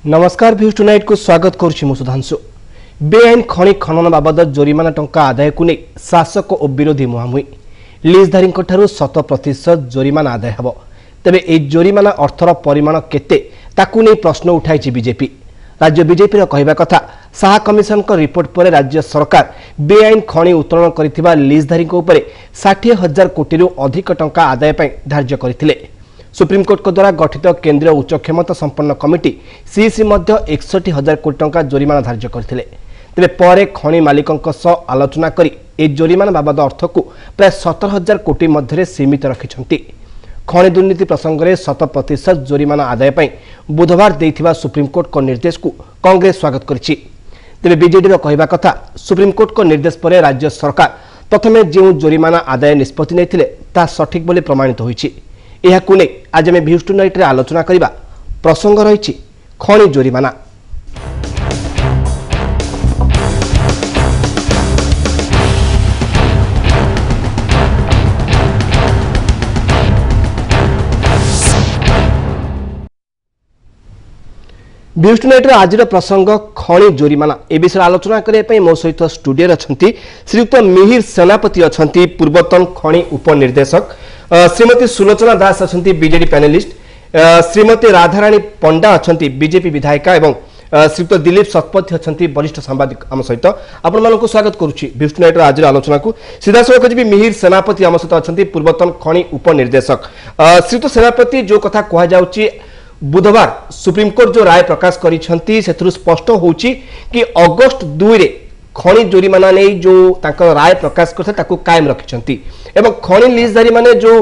नमस्कार भ्यूज टुनाइट को स्वागत करुछि सुधांशु। बेआईन खनि खनन बाबद जोरिमाना टंका आदाय को नहीं शासक और विरोधी मुहांमुही लीजधारी 100% जोरिमाना आदाय हेब। तेबे ए जोरिमाना अर्थर परिमाण केते ताकू नहीं प्रश्न उठाई बीजेपी। राज्य बीजेपी कहवा कथा साहा कमिशन रिपोर्ट पर राज्य सरकार बेआईन खनि उत्तोलन करथिबा लीजधारी 60,000 कोटी अधिक टंका आदाय धार्य करथिले। सुप्रीमकोर्ट द्वारा गठित केंद्रीय उच्च क्षमता संपन्न कमिटी सीसी 61,000 कोटी टंका जोरिमाना धार्य करथिले। तेबे परे खनि मालिकंक सह आलोचना करी ए जोरिमाना बाबद अर्थ को प्राय 17,000 कोटी मध्य सीमित रखिछंती। खनि दुर्नीति प्रसंग में 100% जोरिमाना आदाय बुधवार देथिबा सुप्रीमकोर्ट को निर्देश को कांग्रेस स्वागत करिछि। तेबे बीजेडी कहवा कथा सुप्रीमकोर्ट को निर्देश पर राज्य सरकार प्रथमे जो जोरिमाना आदाय निष्पत्ति नेथिले ता सठिक बोली प्रमाणित होइछि। यहाकु नै आज आमे भ्यूज टुनाइट रे आलोचना करिबा प्रसंग रहिछि खनि जोरिमाना। भ्यूज टुनाइट आज प्रसंग खनि जोरिमाना ए विषय आलोचना करने मो सहित स्टूडियो अच्छा श्रीयुक्त मिहिर सेनापति अच्छा पूर्वतन खनि उपनिर्देशक, श्रीमती सुलोचना दास अच्छा बीजेडी पैनलिस्ट, श्रीमती राधाराणी पंडा अच्छा बीजेपी विधायिका एवं श्रीयुक्त दिलीप शतपथी अच्छा वरिष्ठ सांबादिक आम सहित आपण मानक स्वागत करुच्ची भ्यूज टुनाइट आज आलोचना को। सीधासख जी मिहिर सेनापति आम सहित अच्छा पूर्वतन खनि उपनिर्देशक। श्रीयुक्त सेनापति जो कथा कहुच्छी बुधवार सुप्रीमकोर्ट जो राय प्रकाश करिसेंती सेथुरु स्पष्ट होउची कि अगस्त 2 रे खनि जोरिमाना नै जो ताकर राय प्रकाश करथे ताकू कायम रखिसेंती एवं खनि लीजधारी माने जो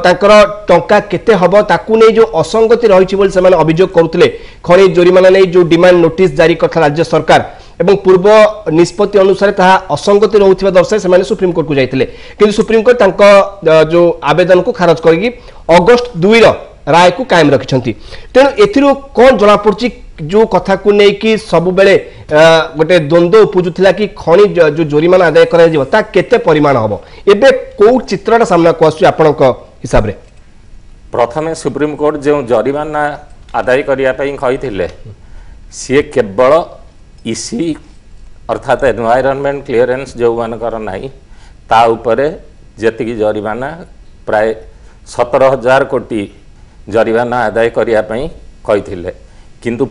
ताकर टंका केते हबो ताकू नै जो असंगति रहिछि बोल से माने अभियोग करूतले। खनि जोरिमाना नै जो डिमांड नोटिस जारी करथा राज्य सरकार एवं पूर्व निष्पत्ति अनुसार ताहा असंगति रहुथिबा दर्शाय से माने सुप्रीम कोर्ट को जाइतिले, किंतु सुप्रीम कोर्ट तांको जो आवेदन को खारज करगी अगस्त 2 रो राय को कायम रखिछंती। तेणु एथिरो कोन जणा पड़छि जो कथा को नै कि सब बेले गोटे द्वंद्व उपजुथिला कि खनि जो जोरिमाना आदाय करा जिवो ता केते परिमाण हबो एबे को चित्रटा सामना को आसु आपनक हिसाब रे। प्रथमे सुप्रीम कोर्ट जो जोरिमाना आदाय करिया पई कहिथिले से केवल इसी अर्थात एनवायरनमेंट क्लियरेंस जो मानकर नाही ता उपरे जतिकी जोरिमाना प्राय 17,000 कोटी जोरिमाना आदाय करिया पई कहिथिले, किंतु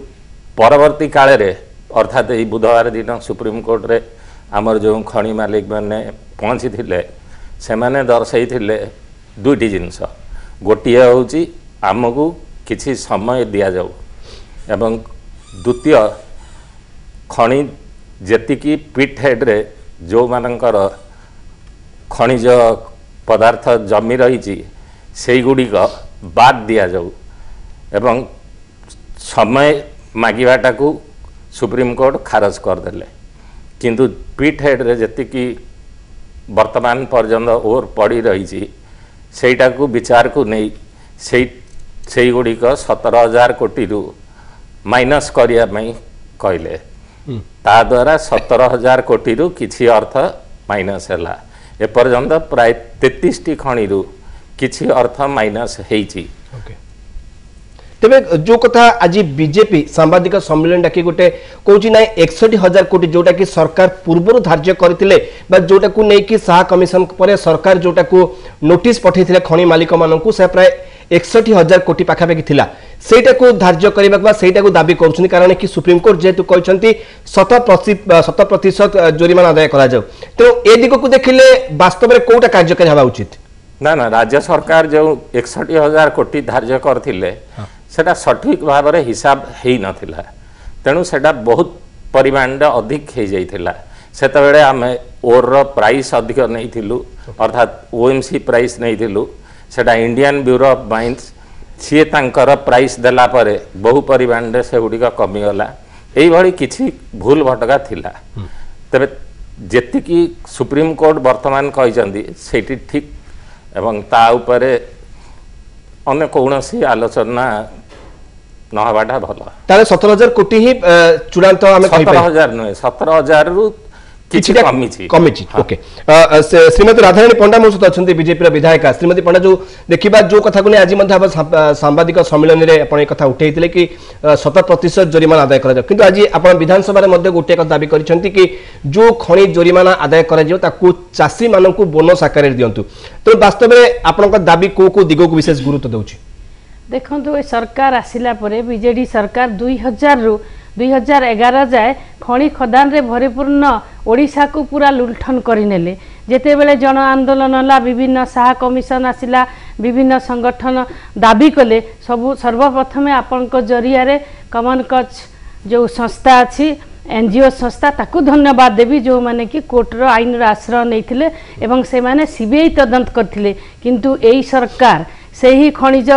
परवर्ती काल रे अर्थात ये बुधवार दिन सुप्रीम कोर्ट रे आमर जो खनि मालिक माने पहुंची थिले से माने दर्शाई थिले दुईटी जिनस। गोटिए होची आमको किछि समय दिया जाऊ एवं द्वितीय खनि जेतिकी पिट हेड रे जो मानकर खनिज पदार्थ जमी रही से गुड़िक बाद दिया जाऊ एवं समय मागिबाटा को सुप्रीम कोर्ट खारज करदेले, किंतु पिट हेड रे जेतिकी वर्तमान पर्यंत ओवर पड़ी रही सेटा को विचार को नहीं से गुड़िक 17,000 कोटी रु माइनस करिया पई कहले ता द्वारा 17,000 कोटी रु किछि अर्थ माइनस हैला। एपर्यंत प्राय 33 खनि रु किछि अर्थ माइनस हेइछि। तेबे जो कथा आज बीजेपी सांबादिक सम्मेलन डाकी गोटे कहूँ ना 61,000 कोटी जोटा कि सरकार पूर्व धार्य करथिले बा जोटा को नै कि साहा कमिशन पर सरकार जोटा को नोटिस पठैथिले खनि मालिक माननकु से प्राय 61,000 कोटी पाखापाखि थिला सेटा को धार्य करबा बा सेटा को दाबी करछन कारण कि सुप्रीम कोर्ट जेतु कहछंती 100% जोरिमाना आदाय करा जाऊ। तो ए दिगो को देखिले वास्तव में कोटा कार्यकारी हवा उचित ना ना राज्य सरकार जो 61,000 कोटी धार्य करथिले सेटा सठिक भाव में हिसाब हेई नथिला, तेणु सेटा बहुत परिमाण अधिक हो जाइथिला। सेतबेले आमे ओर प्राइस अधिक नहीं थिलु अर्थात ओएमसी प्राइस नहीं थिलु सेटा इंडियन ब्यूरो ऑफ माइंस सी तांकर प्राइस देला परे बहु परिमाण से गुड़िक कमीगला यही भली किछि भूल भटका थिला। तबे जेतिकी सुप्रीम कोर्ट वर्तमान कहिसंदी सेठी ठीक एवं ता उपरे अन्य कौनसी आलोचना नहबाटा भल ताले 17,000 कोटी ही चूड़ांत आमे 17,000 नुहे 17,000 रु कमी ओके श्रीमती राधाराणी पंडा मो सहित अच्छा बीजेपी विधायिका श्रीमती पंडा जो देखा जो कथा को आज सांबादिक सम्मिलन में कथा उठे कि 100% जोरिमाना आदाय कर किंतु आज आप विधानसभा गोटे दावी कर जो खनि जोरिमाना आदाय कर चाषी मान बोनस आकार दिंतु तो वास्तव में आपण दावी को दिग को विशेष गुरुत्व दौर देखो सरकार आसिला परे बीजेडी सरकार 2000 रु 2011 जाए खनि खदान रे भरिपूर्ण ओडिशा को पूरा लुंठन करिनेले जेते बेले जन आंदोलन ला विभिन्न साहा कमिशन आसिला विभिन्न संगठन दाबी कले सबु सर्वप्रथमे आपनको जरिया रे कमन कच जो संस्था अछि एनजीओ संस्था ताकू धन्यवाद देवी जो माने कि कोर्ट रो आईन रो आश्रय नैथिले एवं से माने सीबीआई तदंत करथिले किंतु एई सरकार से ही खनिज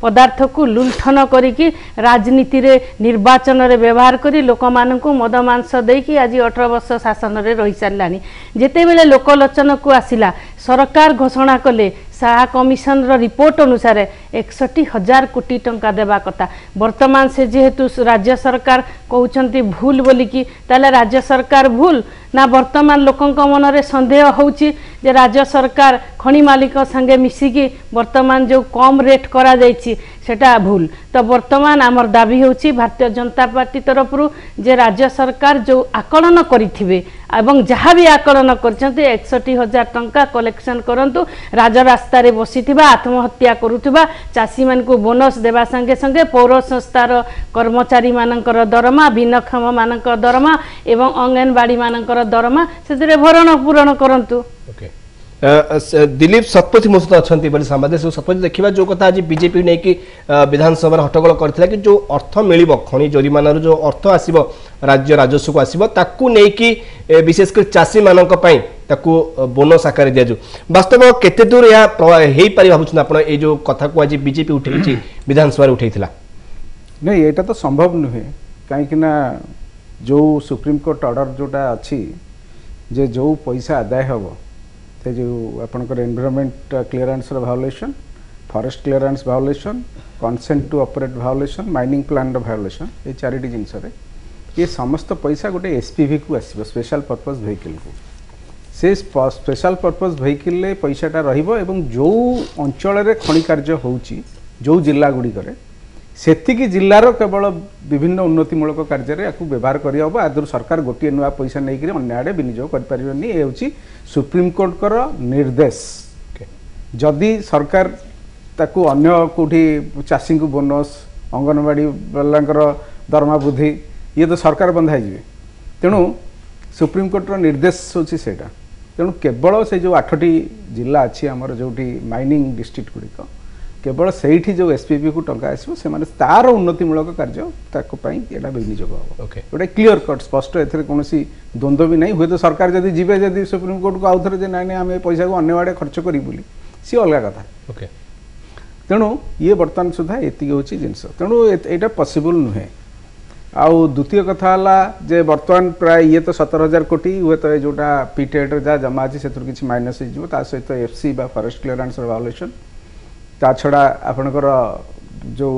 पदार्थ को लुंठन करिकी राजनीति रे निर्वाचन रे व्यवहार करी लोक मानकु मद मांस देकी आज 18 वर्ष शासन रे रही सारलानी जेते बेले लोकलोचन को आसिला सरकार घोषणा कले साहा कमिशन रो रिपोर्ट अनुसार 61,000 कोटी टंका देवा कथा वर्तमान से जेहेतु राज्य सरकार कहउचंती भूल बोलिकी ताले राज्य सरकार भूल ना वर्तमान लोकंक मन रे संदेह होउची जे राज्य सरकार खनि मालिक संगे मिसिकी वर्तमान जो कम रेट करा जायछि सेटा भूल तो वर्तमान आमर दाबी होउची भारतीय जनता पार्टी तरफ रु जे राज्य सरकार जो आकलन करिथिबे एवं जहाँ भी आकलन करछन्ते 61,000 टंका कलेक्शन करंतु राजरास्ता रे बसिथिबा आत्महत्या करुथिबा चासी मान को बोनस देवा संगे संगे पौर संस्थार कर्मचारी मानकर दरमा भिन्नक्षम मानकर दरमा एवं अंगनवाड़ी मानकर दरमा से भरण पूरण करंतु ओके दिलीप शतपथी मो सहित अच्छा सांबादिक शतपथी देखा जो कथा आज बीजेपी नहीं कि विधानसभा हट्टगोल करथिला कि जो अर्थ मिलिबो खनि जोरिमाना जो अर्थ आसीबो राज्य राजस्व को आसीबो ताकू नहीं कि विशेषकर चाषी मानक पई ताकू बोनस आकार दिया वास्तव केते दूर या हेई पारि भाबुछन आपण ए जो कथा को आज बीजेपी उठेछि विधानसभा उठेइथिला नहीं एटा तो संभव नुहे काहे कि ना जो सुप्रीम कोर्ट ऑर्डर जोटा अछि जे जो पैसा आदाय हबो ते जो आपनकर एनवायरनमेंट क्लियरेंस रो violation forest clearance violation consent to operate violation mining plan रो वायोलेशन ये चारिटी जिनस रे ये समस्त पैसा गोटे एसपीवी को आसीबो स्पेशल पर्पस व्हीकल को से स्पेशल पर्पस व्हीकल ले पैसाटा रहिबो एवं जो अंचल रे खनि कार्य होउची जो जिल्ला गुडी करे सेतिकी जिल्लार केवल विभिन्न उन्नतिमूलक कार्य व्यवहार करहब आदर सरकार गोटे नुआ पैसा नहीं अन्य आड़े विनियोग करें ये सुप्रीम कोर्ट कर निर्देश जदि सरकार ताकू अन्य कोठी चाषी को बोनस अंगनवाड़ी वाला दरमा वृद्धि ये तो सरकार बंधाई तेणु सुप्रीम कोर्ट निर्देश होची सेटा तेणु केवल से जो 8टी जिला अच्छी आमर जो माइनिंग डिस्ट्रिक्ट गुड़िक केवल से जो एसपीपी को टंका आसो से तार उन्नतिमूलक कार्य विनियोग हम गोटे क्लीयर कट स्पष्ट ए कौन द्वंद्व भी नहीं हुए तो सरकार जब जी जब सुप्रीम कोर्ट को आउ थे ना आम पैसा को अन्य आड़े खर्च करी सी अलग कथा तेणु ये बर्तमान सुधा ये हूँ जिनस तेणु यहाँ पॉसिबल नुहे आउ द्वितीय कथा जे बर्तमान प्राय ये तो 17,000 कोटी हुए तो जोटा पीटेड जहाँ जमा अच्छी से किसी माइनस हो सहित एफसी बा फॉरेस्ट क्लियरेंस वायोलेशन ता छड़ा आपनकर जो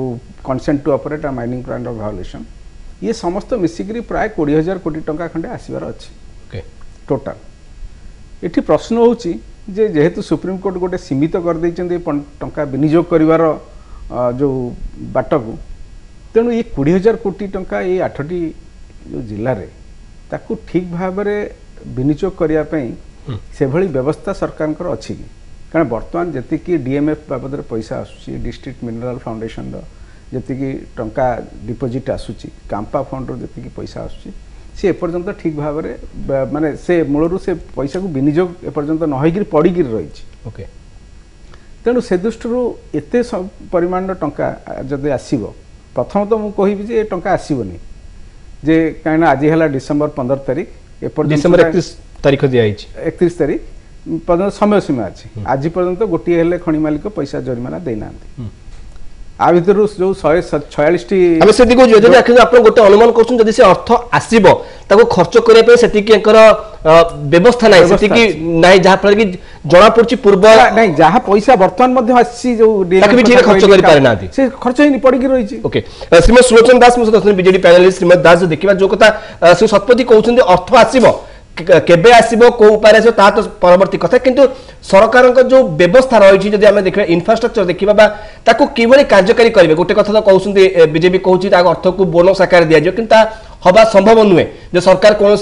consent to operate mining plan violation ये समस्त मिसिकरी प्राय 20,000 कोटी टंका खंडे आसबार अच्छी टोटाल ये प्रश्न होची जे जेहेतु सुप्रीम कोर्ट गोटे सीमित कर देइचंदी टंका विनियोग करिवार जो बाट को तेणु ये 20,000 कोटी टंका ये 8टी जो जिले में ताकू ठीक भाव में विनियोग करने से भली व्यवस्था सरकार अच्छी कारण बर्तमान जी डीएमएफ बाबद पैसा आसूसी डिस्ट्रिक्ट मिनरल फाउंडेशन जी टंका डिपोजिट आसूची कांपा फंड जी पैसा आसूची सी एपर्यंत ठीक भाव में माने से मूलर से पैसा को विनियोग एपर्यंत न पड़ी रही तेणु से दृष्टि एत परिमाण टंका जदि आसो प्रथम तो मुझे कहबी जे टंका आसबनी जे कहीं आज है डिसेम्बर 15 तारीख डिसेम्बर 31 तारीख दिया 31 तारीख पर्यटन समय सीमा अच्छी आज पर्यंत गोटे हेले खनि मालिक पैसा जरिमाना देना आ भितर जो 146 ଆମେ ସେଠି କହୁଛୁ ଯଦି ଆପଣ ଗୋଟେ ଅନୁମାନ କରୁଛନ୍ତି ଯଦି ସେ ଅର୍ଥ ଆସିବ ତାକୁ ଖର୍ଚ୍ଚ କରିବା ପାଇଁ ସେତିକି ବ୍ୟବସ୍ଥା ନାହିଁ ସେତିକି ନାହିଁ ଯାହା ଫଳରେ କି ଜଣା ପଡୁଛି ପୂର୍ବ नहीं जहाँ पैसा वर्तमान मध्य आसी जो ताकि भी ठीक खर्च कर पारे ना से खर्च ही पड़ी रही ओके श्रीमती सुलोचना दास मो सहित बीजेडी पैनलिस्ट श्रीमती दास देखिबा जो कथा श्री शतपथी कहउछन्ती अर्थ आसीबो केबे आसीबो को उपाय आसीबो ता तो परवर्ती कथा किंतु सरकार जो व्यवस्था रही जदि आम देखा इनफ्रास्ट्रक्चर देखा बा ताको किभली कार्यकारी करेंगे गोटे कथा तो कहउछन्ती बीजेपी कहउछि ता अर्थ को बोनस आकार दिया जो किंतु हवा संभव नुहे जो सरकार कौन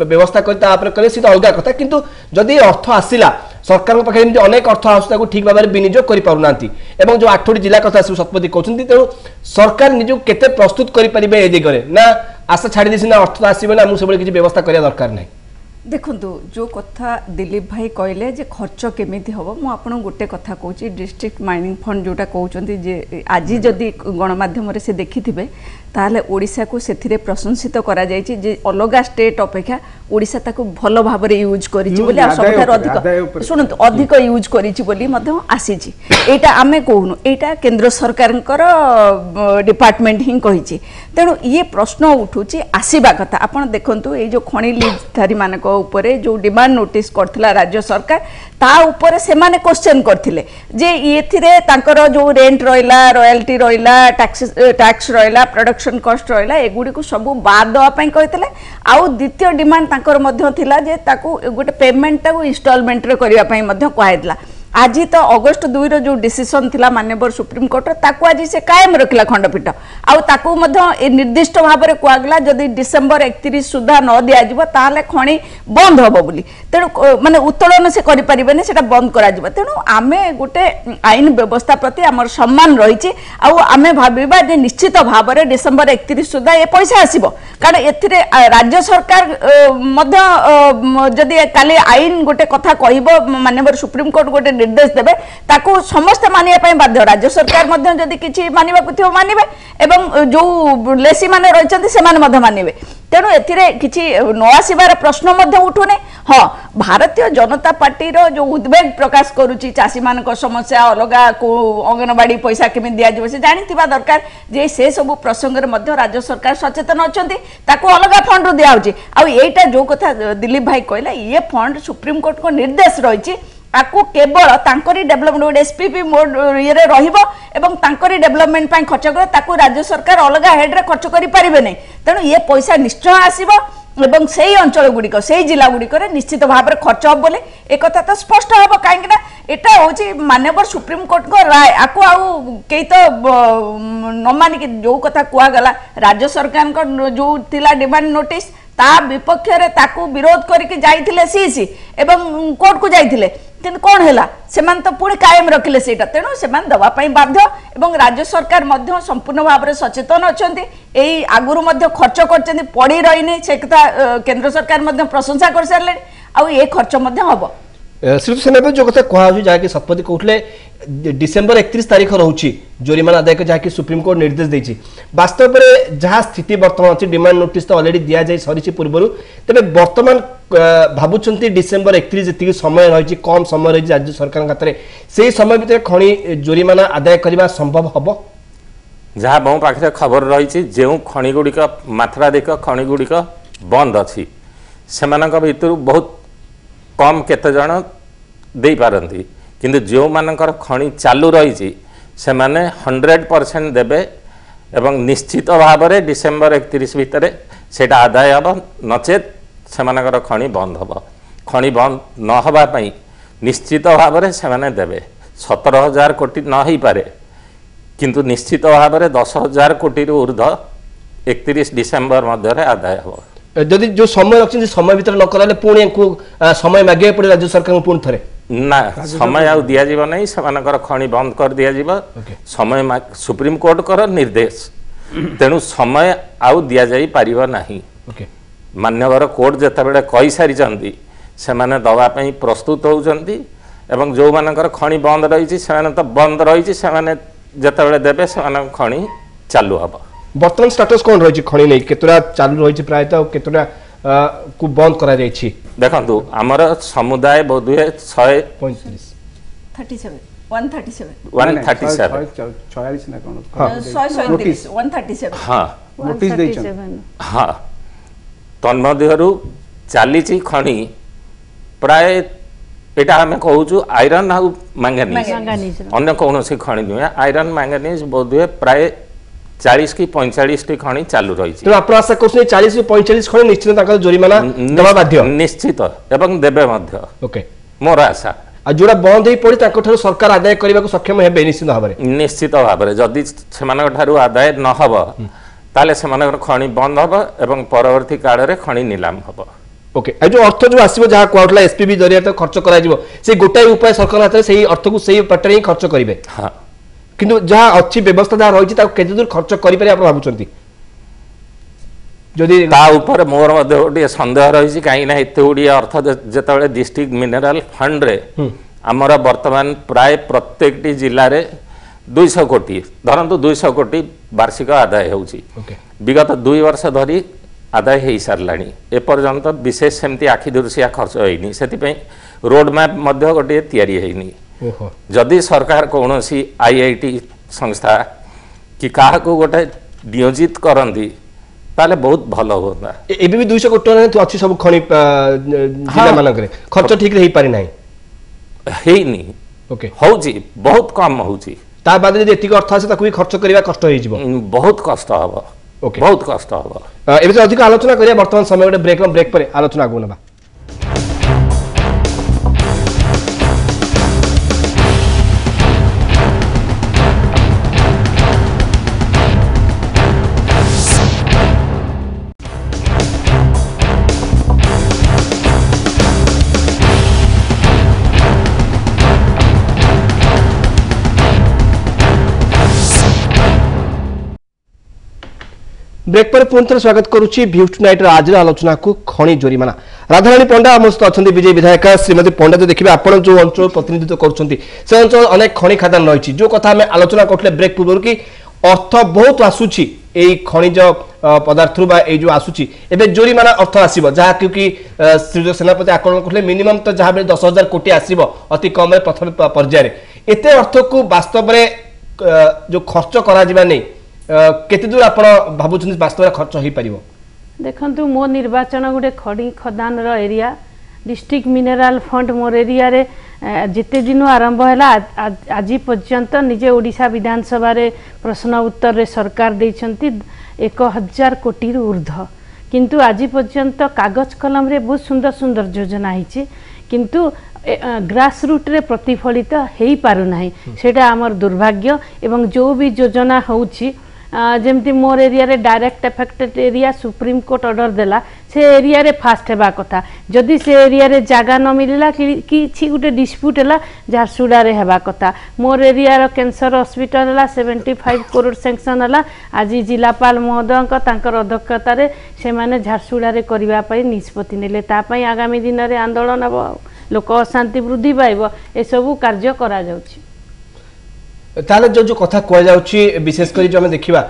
व्यवस्था करे सी तो अलग कथा किंतु जदि अर्थ आसिला सरकार पाखे अनेक अर्थ आसू ठीक भाव में विनियोग कर पारना जो 8टी जिला कथा शतपथी कहते तेणु सरकार निज केते प्रस्तुत करें ए दिगरे ना आशा छाड़ी देसी ना अर्थ आसो ना मुझे किसी व्यवस्था करने दरकार नहीं देखु जो कथा दिलीप भाई कहले जे खर्च केमिति हम मु आपन गोटे कथा कहूँ डिस्ट्रिक्ट माइनिंग फंड जोटा कहते जे आज जदि गणमाध्यम से देखिथिबे ताहले ओडिशा को सेथिरे प्रशंसित करा जायछि जे अलगा स्टेट अपेक्षा ओडिशा ताको भलो भाव रे यूज करिछि बोली आ सबथार अधिक सुनंतु अधिक यूज करिछि बोली मध्य आसीछि एटा आमे कहूनु एटा केंद्र सरकारनकर डिपार्टमेंट ही कहिछि तेणु ये प्रश्न उठुछि आसीबा कथा आपण देखंतु ए जो खणी लीजधारी मानक ऊपर जो डिमांड नोटिस करथिला राज्य सरकार ता ऊपर से माने क्वेश्चन करथिले जे एथिरे तांकर जो रेंट रहिला रॉयल्टी रहिला टैक्स रहिला प्रोडक्शन कॉस्ट रहिला एगुडी को सब बाद दवा पई कहथिले आउ द्वितीय डिमांड तांकर मध्य थिला जे ताको गोटे पेमेंट ताको इंस्टॉलमेंट रे करिया पई मध्य कहैतला आज तो अगस्ट 2 रो जो डिसीजन थिला माननीय सुप्रीम कोर्ट ताको आज से कायम रखला खंडपीठ आउ ताको मध्य निर्दिष्ट भाव में कहगला जदि डिसेंबर 31 सुधा न दिया जिवो ताले खणी बंद होबो बोली तेणु माने उत्तोलन से करि परिबेने सेटा बंद करा जिवो तेणु आमे गोटे आईन व्यवस्था प्रति हमर सम्मान रहिछि आउ आमे भाबिबा जे निश्चित भाव में डिसेंबर 31 सुधा ए पैसा आसीबो कारण एथिरे राज्य सरकार मध्य जदि काली आईन गोटे कथा कहिबो माननीय सुप्रीम कोर्ट गोटे निर्देश देबे ताको समस्त मानिया पय बाध्य राज्य सरकार मध्य जदि किछि मानिबा कुथियो मानिबे एवं जो लेसी माने रहिचंती से माने मध्य मानिबे तेणु एथिरे किछि न आसीबार प्रश्न मध्य उठुने हाँ भारतीय जनता पार्टी रो जो उद्वेग प्रकाश करूची चासी मानक समस्या अलगा को अंगनवाड़ी पैसा केमि दिया जिवो से जानिथिबा दरकार जे से सब प्रसंग रे मध्य राज्य सरकार सचेतन अछंती ताको अलगा फंड रो दिया होची आ एटा जो कथा दिलीप भाई कहले ये फंड सुप्रीम कोर्ट को निर्देश रहिची आपको केवल तांकरी डेवलपमेंट एसपीपी मोड ये रहिबो एवं तांकरी डेवलपमेंट पय खर्च कर ताको राज्य सरकार अलगा हेड रे खर्च करि परिबे नै तेणु ये पैसा निश्चय आसीबो एवं सेही अंचल गुड़िक सेही जिला गुड़िक निश्चित भाव में खर्च हम बोले एक तो स्पष्ट हम कहीं एटा हूँ माननीय सुप्रीम कोर्ट को राय आपको आउ कई तो न मानिक जो कथा कहगला राज्य सरकार जो थिला डिमांड नोटिस ता विपक्ष रे ताकू विरोध करके जाइथिले सीसी एवं कोर्ट को जाइथिले किंतु कौन है से तो पुणी कायम रखिले सेटा तेणु से दवाई बाध्य एवं राज्य सरकार मध्य संपूर्ण भाव में सचेतन अच्छा यही आगुरी खर्च कर पड़ी रही से कथा केंद्र सरकार मध्य प्रशंसा कर सारे आउ ये खर्च हम श्रीयुत सेनापति जो कथा कहुँ जहाँकि शतपथी कहते डिसेम्बर 31 तारीख रोचे जोरिमाना आदाय जहाँकि सुप्रीम कोर्ट निर्देश देती वास्तव में जहाँ स्थिति बर्तमान अच्छी डिमांड नोटिस तो अलरेडी दि जाए सरी पूर्व तेज बर्तमान भावुंट डिसेम्बर 31 जी समय रही कम समय रही राज्य सरकार हाथ में से समय भितर खणी जोरिमाना आदाय करने संभव हम जहाँ मो पाखे खबर रही जो खणी गुड़िक मात्राधिक खणी गुड़िक बंद अच्छी से बहुत कम केते जण दे पारंती किंतु जो मानकर खणी चालू रही से माने 100% देबे एवं निश्चित भाव में डिसेम्बर 31 भितर सेटा आदाय हम नचेत से मानकर खणी बंद हम खणी बंद न हवा पई निश्चित भाव में से माने देबे 17,000 कोटी न ही पारे किंतु निश्चित भाव में 10,000 कोटी ऊर्ध 31 डिसेम्बर मध्य आदाय हम जदि जो समय रखते समय भीतर न कराले पुणी समय मागे पड़े राज्य सरकार पुणी थे ना समय आउ दिया जीव नहीं से खणी बंद कर दिया जीव समय सुप्रीम कोर्ट कर निर्देश तेणु समय आउ दिया जाई पारिबो नहीं मान्यवर कोर्ट जेतेबेले कहि सारी चंदी से माने दवा पई प्रस्तुत होउचंदी एवं जो मानकर खणी बंद रही से तो बंद रही से माने जेतेबेले देबे से माने खणी चालू हबो बर्तमान स्टेटस कौन रही खणी नहीं केतरा चालू रही प्रायतः केतरा को बंद करा जायछि देखंतु हमर समुदाय बोधुए 135 137 137 ना कोन 137 137 हाँ नोटिस देछन 137 हाँ तन्मध्यरु चली खଣି प्राय एटा आम कहूँ आयरन आउ मैंगानीज मैंगानीज अन्य कौन खଣି नुहे आयरन मैंगानीज बोधे प्राय 40 की 45 टी खଣି चालू रही तो आप आशा कर 40 ରୁ 45 ଖଣି ନିଶ୍ଚିତ ତାଙ୍କର ଜରିମାନା ଦେବା ବାଧ୍ୟ निश्चित एवं देबे मध्य ओके मोर आशा आ जोड़ा बंद होई पड़ी ताको ठारू सरकार आदाय करबा को सक्षम हेबे निश्चित भाबरे निश्चित भाबरे जदि सेमानक ठारू आदाय न हबो ताले सेमानक खଣି बंद हबो एवं परवर्ती काल रे खଣି नीलाम हबो ओके आ जो अर्थ जो आसीबो जहा कोटला एसपीबी जरिया तो खर्च करा जिवो से गोटाई उपाय सरकार हाथ से अर्थ को सही पटरे ही खर्च करिवे हां किंतु जहा अच्छी व्यवस्था जहा रही ताको केते दूर खर्च करि पारे आप भाबुचंती जदि ता ऊपर मोर मध्ये गोटे संदेह रही कहीं ना एत गुड़ी अर्थ जिते डिस्ट्रिक्ट मिनराल फंड रे आमर वर्तमान प्राय प्रत्येक जिले में 200 कोटी धरतु 200 कोटी वार्षिक आदाय होउची विगत 2 वर्ष धरी आदाय हो सारा एपर्यंत विशेष सेमती आखि दुर्शिया खर्च होनी से रोड मैप मध्य गोटे तैयारी होनी जदि सरकार कौन सी आईआईटी संस्था कि क्या गोटे नियोजित करती ताले बहुत भल होता एबे भी 200 कोटी अच्छी सब खणी जिला मानक रे खर्च ठीक रे ही पारि नाही हेनी ओके होउची बहुत कम होउची ता बाद जे एतिक अर्थ आसे ताकू भी खर्च करबा कष्ट होई जिवो बहुत कष्ट हबो ओके बहुत कष्ट हबो एबे से अधिक आलोचना करिया वर्तमान समय गोटे ब्रेक पर आलोचना आगु नबा ब्रेक पर पुनः स्वागत करुच्ची भ्यूज टुनाइट आज आलोचना को खणी जोरिमाना राधाराणी पंडा आम सहित अच्छा विजय विधायक श्रीमती पंडा जो देखिए आप जो अंचल प्रतिनिधित्व करुँच से अंचल अनेक खणी खादान रही जो कथा आम आलोचना करते ब्रेक पूर्व कि अर्थ बहुत आसूची खनिज पदार्थ जो आसूची एवं जोरिमाना अर्थ आसो जहाँ क्योंकि श्रीजुत सेनापति आकलन करते मिनिमम तो जहाँ 10,000 कोटी आसो अति कम प्रथम पर्यायर एत अर्थ को वास्तव में जो खर्च करा नहीं केते दूर आपण भाबुछन वास्तव में खर्च होई परिबो देखंतु मो निर्वाचन गोटे खड़ी खदान रो एरिया डिस्ट्रिक्ट मिनरल फंड मोर एरिया रे जिते दिन आरंभ है आज पर्यंत निजे ओडिशा विधानसभा रे प्रश्न उत्तर रे सरकार देइछंती 1000 कोटी ऊर्ध्व किंतु आज पर्यंत कागज कलम रे बहुत सुंदर सुंदर योजना हिची किंतु ग्रास रूट रे प्रतिफलित हेई पारु नाही सेटा हमर दुर्भाग्य एवं जो भी योजना होउची जमती मोर एरिया रे direct affected area supreme court order देला से एरिया रे फास्ट हेबा कथा जदि से एरिया रे जागा न मिलला कि गोटे डिस्प्यूट हला झारसुड़ा रे हेबा कथा मोर एरिया रो कैंसर हॉस्पिटल हला 75 करोड़ सैंक्शन हला आज जिलापाल महोदय तांकर अध्यक्षता रे से माने झारसुड़ा रे करबा पई निष्पत्ति नेले ता पई आगामी दिन रे आंदोलन हबो लोक अशांति वृद्धि पाइब ए सब कार्य करा जाउची ताले जो कथा कह जाउची विशेष करी जो हम देखिबा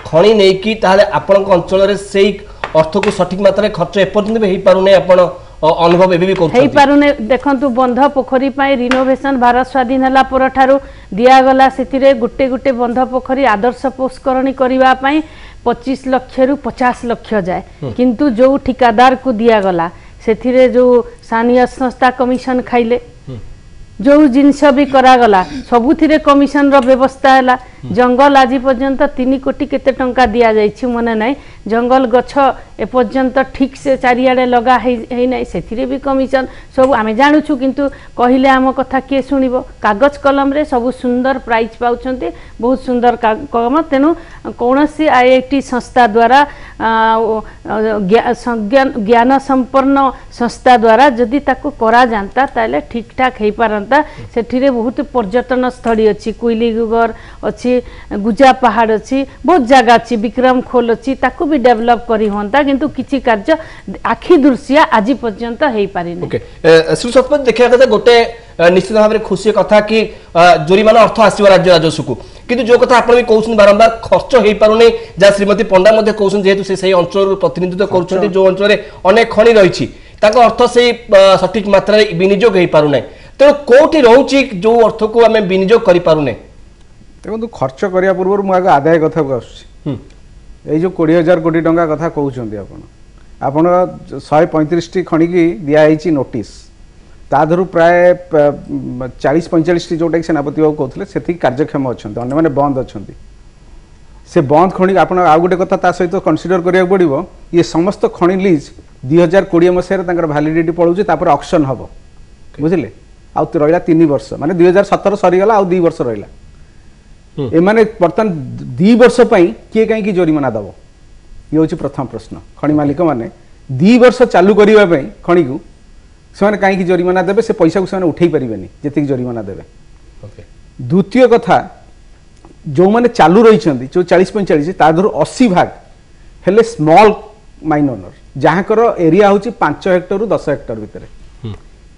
खणी नै कि ताले आपन अंचल रे सेही अर्थ को सठिक मात्रा खर्च एपर्यंत भी हेई पारु नै आपन अनुभव एबे भी करछथि हेई पारु नै देखंतु बंध पोखरी पई रिनोवेशन भारत स्वाधीन हला पर ठारू दिया गला सेतिरे गुटे गुटे बंध पोखरी आदर्श पुष्करणी करिवा पई 25 लाख रु 50 लाख जाए किंतु जो ठिकादार को दिया गला सेथिरे जो स्थानीय संस्था कमिशन खाइले जो जिनस भी करागला सबुथिरे कमिशन रो व्यवस्था है जंगल आज पर्यंत 3 कोटी केते टंका दिया जाइछि मने नै जंगल गछ एपर्यंत ठीक से चारियाडे लगा है नै सेथिरे भी कमिशन सब आमे जानुछु किंतु कहिले आम कथा के सुनिबो कागज कलम रे सब सुंदर प्राइज पाउछंती बहुत सुंदर कम तेनु कोनोसी आईआईटी संस्था द्वारा ज्ञान संपन्न संस्था द्वारा जदि ताको करा जानता ताले ठीक ठाक हे पारंता सेठिरे बहुत पर्यटन स्थली अछि कोइलीगर अछि गुजा पहाड़ अच्छी बहुत जगह अच्छी विक्रम खोल अच्छी ताकू भी डेवलप करी होंता किंतु किछि कार्य आखि दृश्य आज पर्यंत हेई पारि नै ओके श्री सतपथ देखिया कथा गोटे निश्चित भाव में खुशी कथा कि जोरिमाना अर्थ आसीबो राज्य राजस्व को किंतु जो कथा आपण भी कहउछन बारंबार खर्च हेई पारु नै जा श्रीमती पंडा मध्ये कहउछन जेहेतु से सही अंचल प्रतिनिधित्व करूछन जो अंचल रे अनेक खणी रहिछि ताको अर्थ से सठिक मात्रा रे विनियोग हेई पारु नै तेणु कोठी रोची जो अर्थ को आम विनियोग करें देखो खर्च करने पूर्व मुझे आदाय कथा को आसुच्छी जो 20,000 कोटी टंका कथा कहते आपण 135 खणी की दिखाई नोटिस ताधर प्राय 40-45 जोटा कि सेनापति बाबू कहते से कार्यक्षम अच्छा अन्य बंद अच्छा से बंद खणी आप गोटे कथा सहित कनसीडर करा पड़ो ये समस्त खणी लीज 2020 मसीह भैलीडिटी पड़ूपर ऑक्शन हम बुझे आउ रहा 3 वर्ष माने 2017 सरीगला आउ 2 वर्ष रहा एमाने बर्तमान 2 वर्ष किए कहीं जोरिमाना दब ये हूँ प्रथम प्रश्न खणी मालिक मैंने 2 वर्ष चालू करने खणी को से कहीं जोरिमाना देवे से पैसा को उठे पारे जी जोरिमाना देवे द्वितीय कथा जो मैंने चालू रही जो 40-45 ताधर 80 भाग हेले स्मॉल माइन ओनर जहाँकर एरिया हूँ 5 हेक्टर रु 10 हेक्टर भितर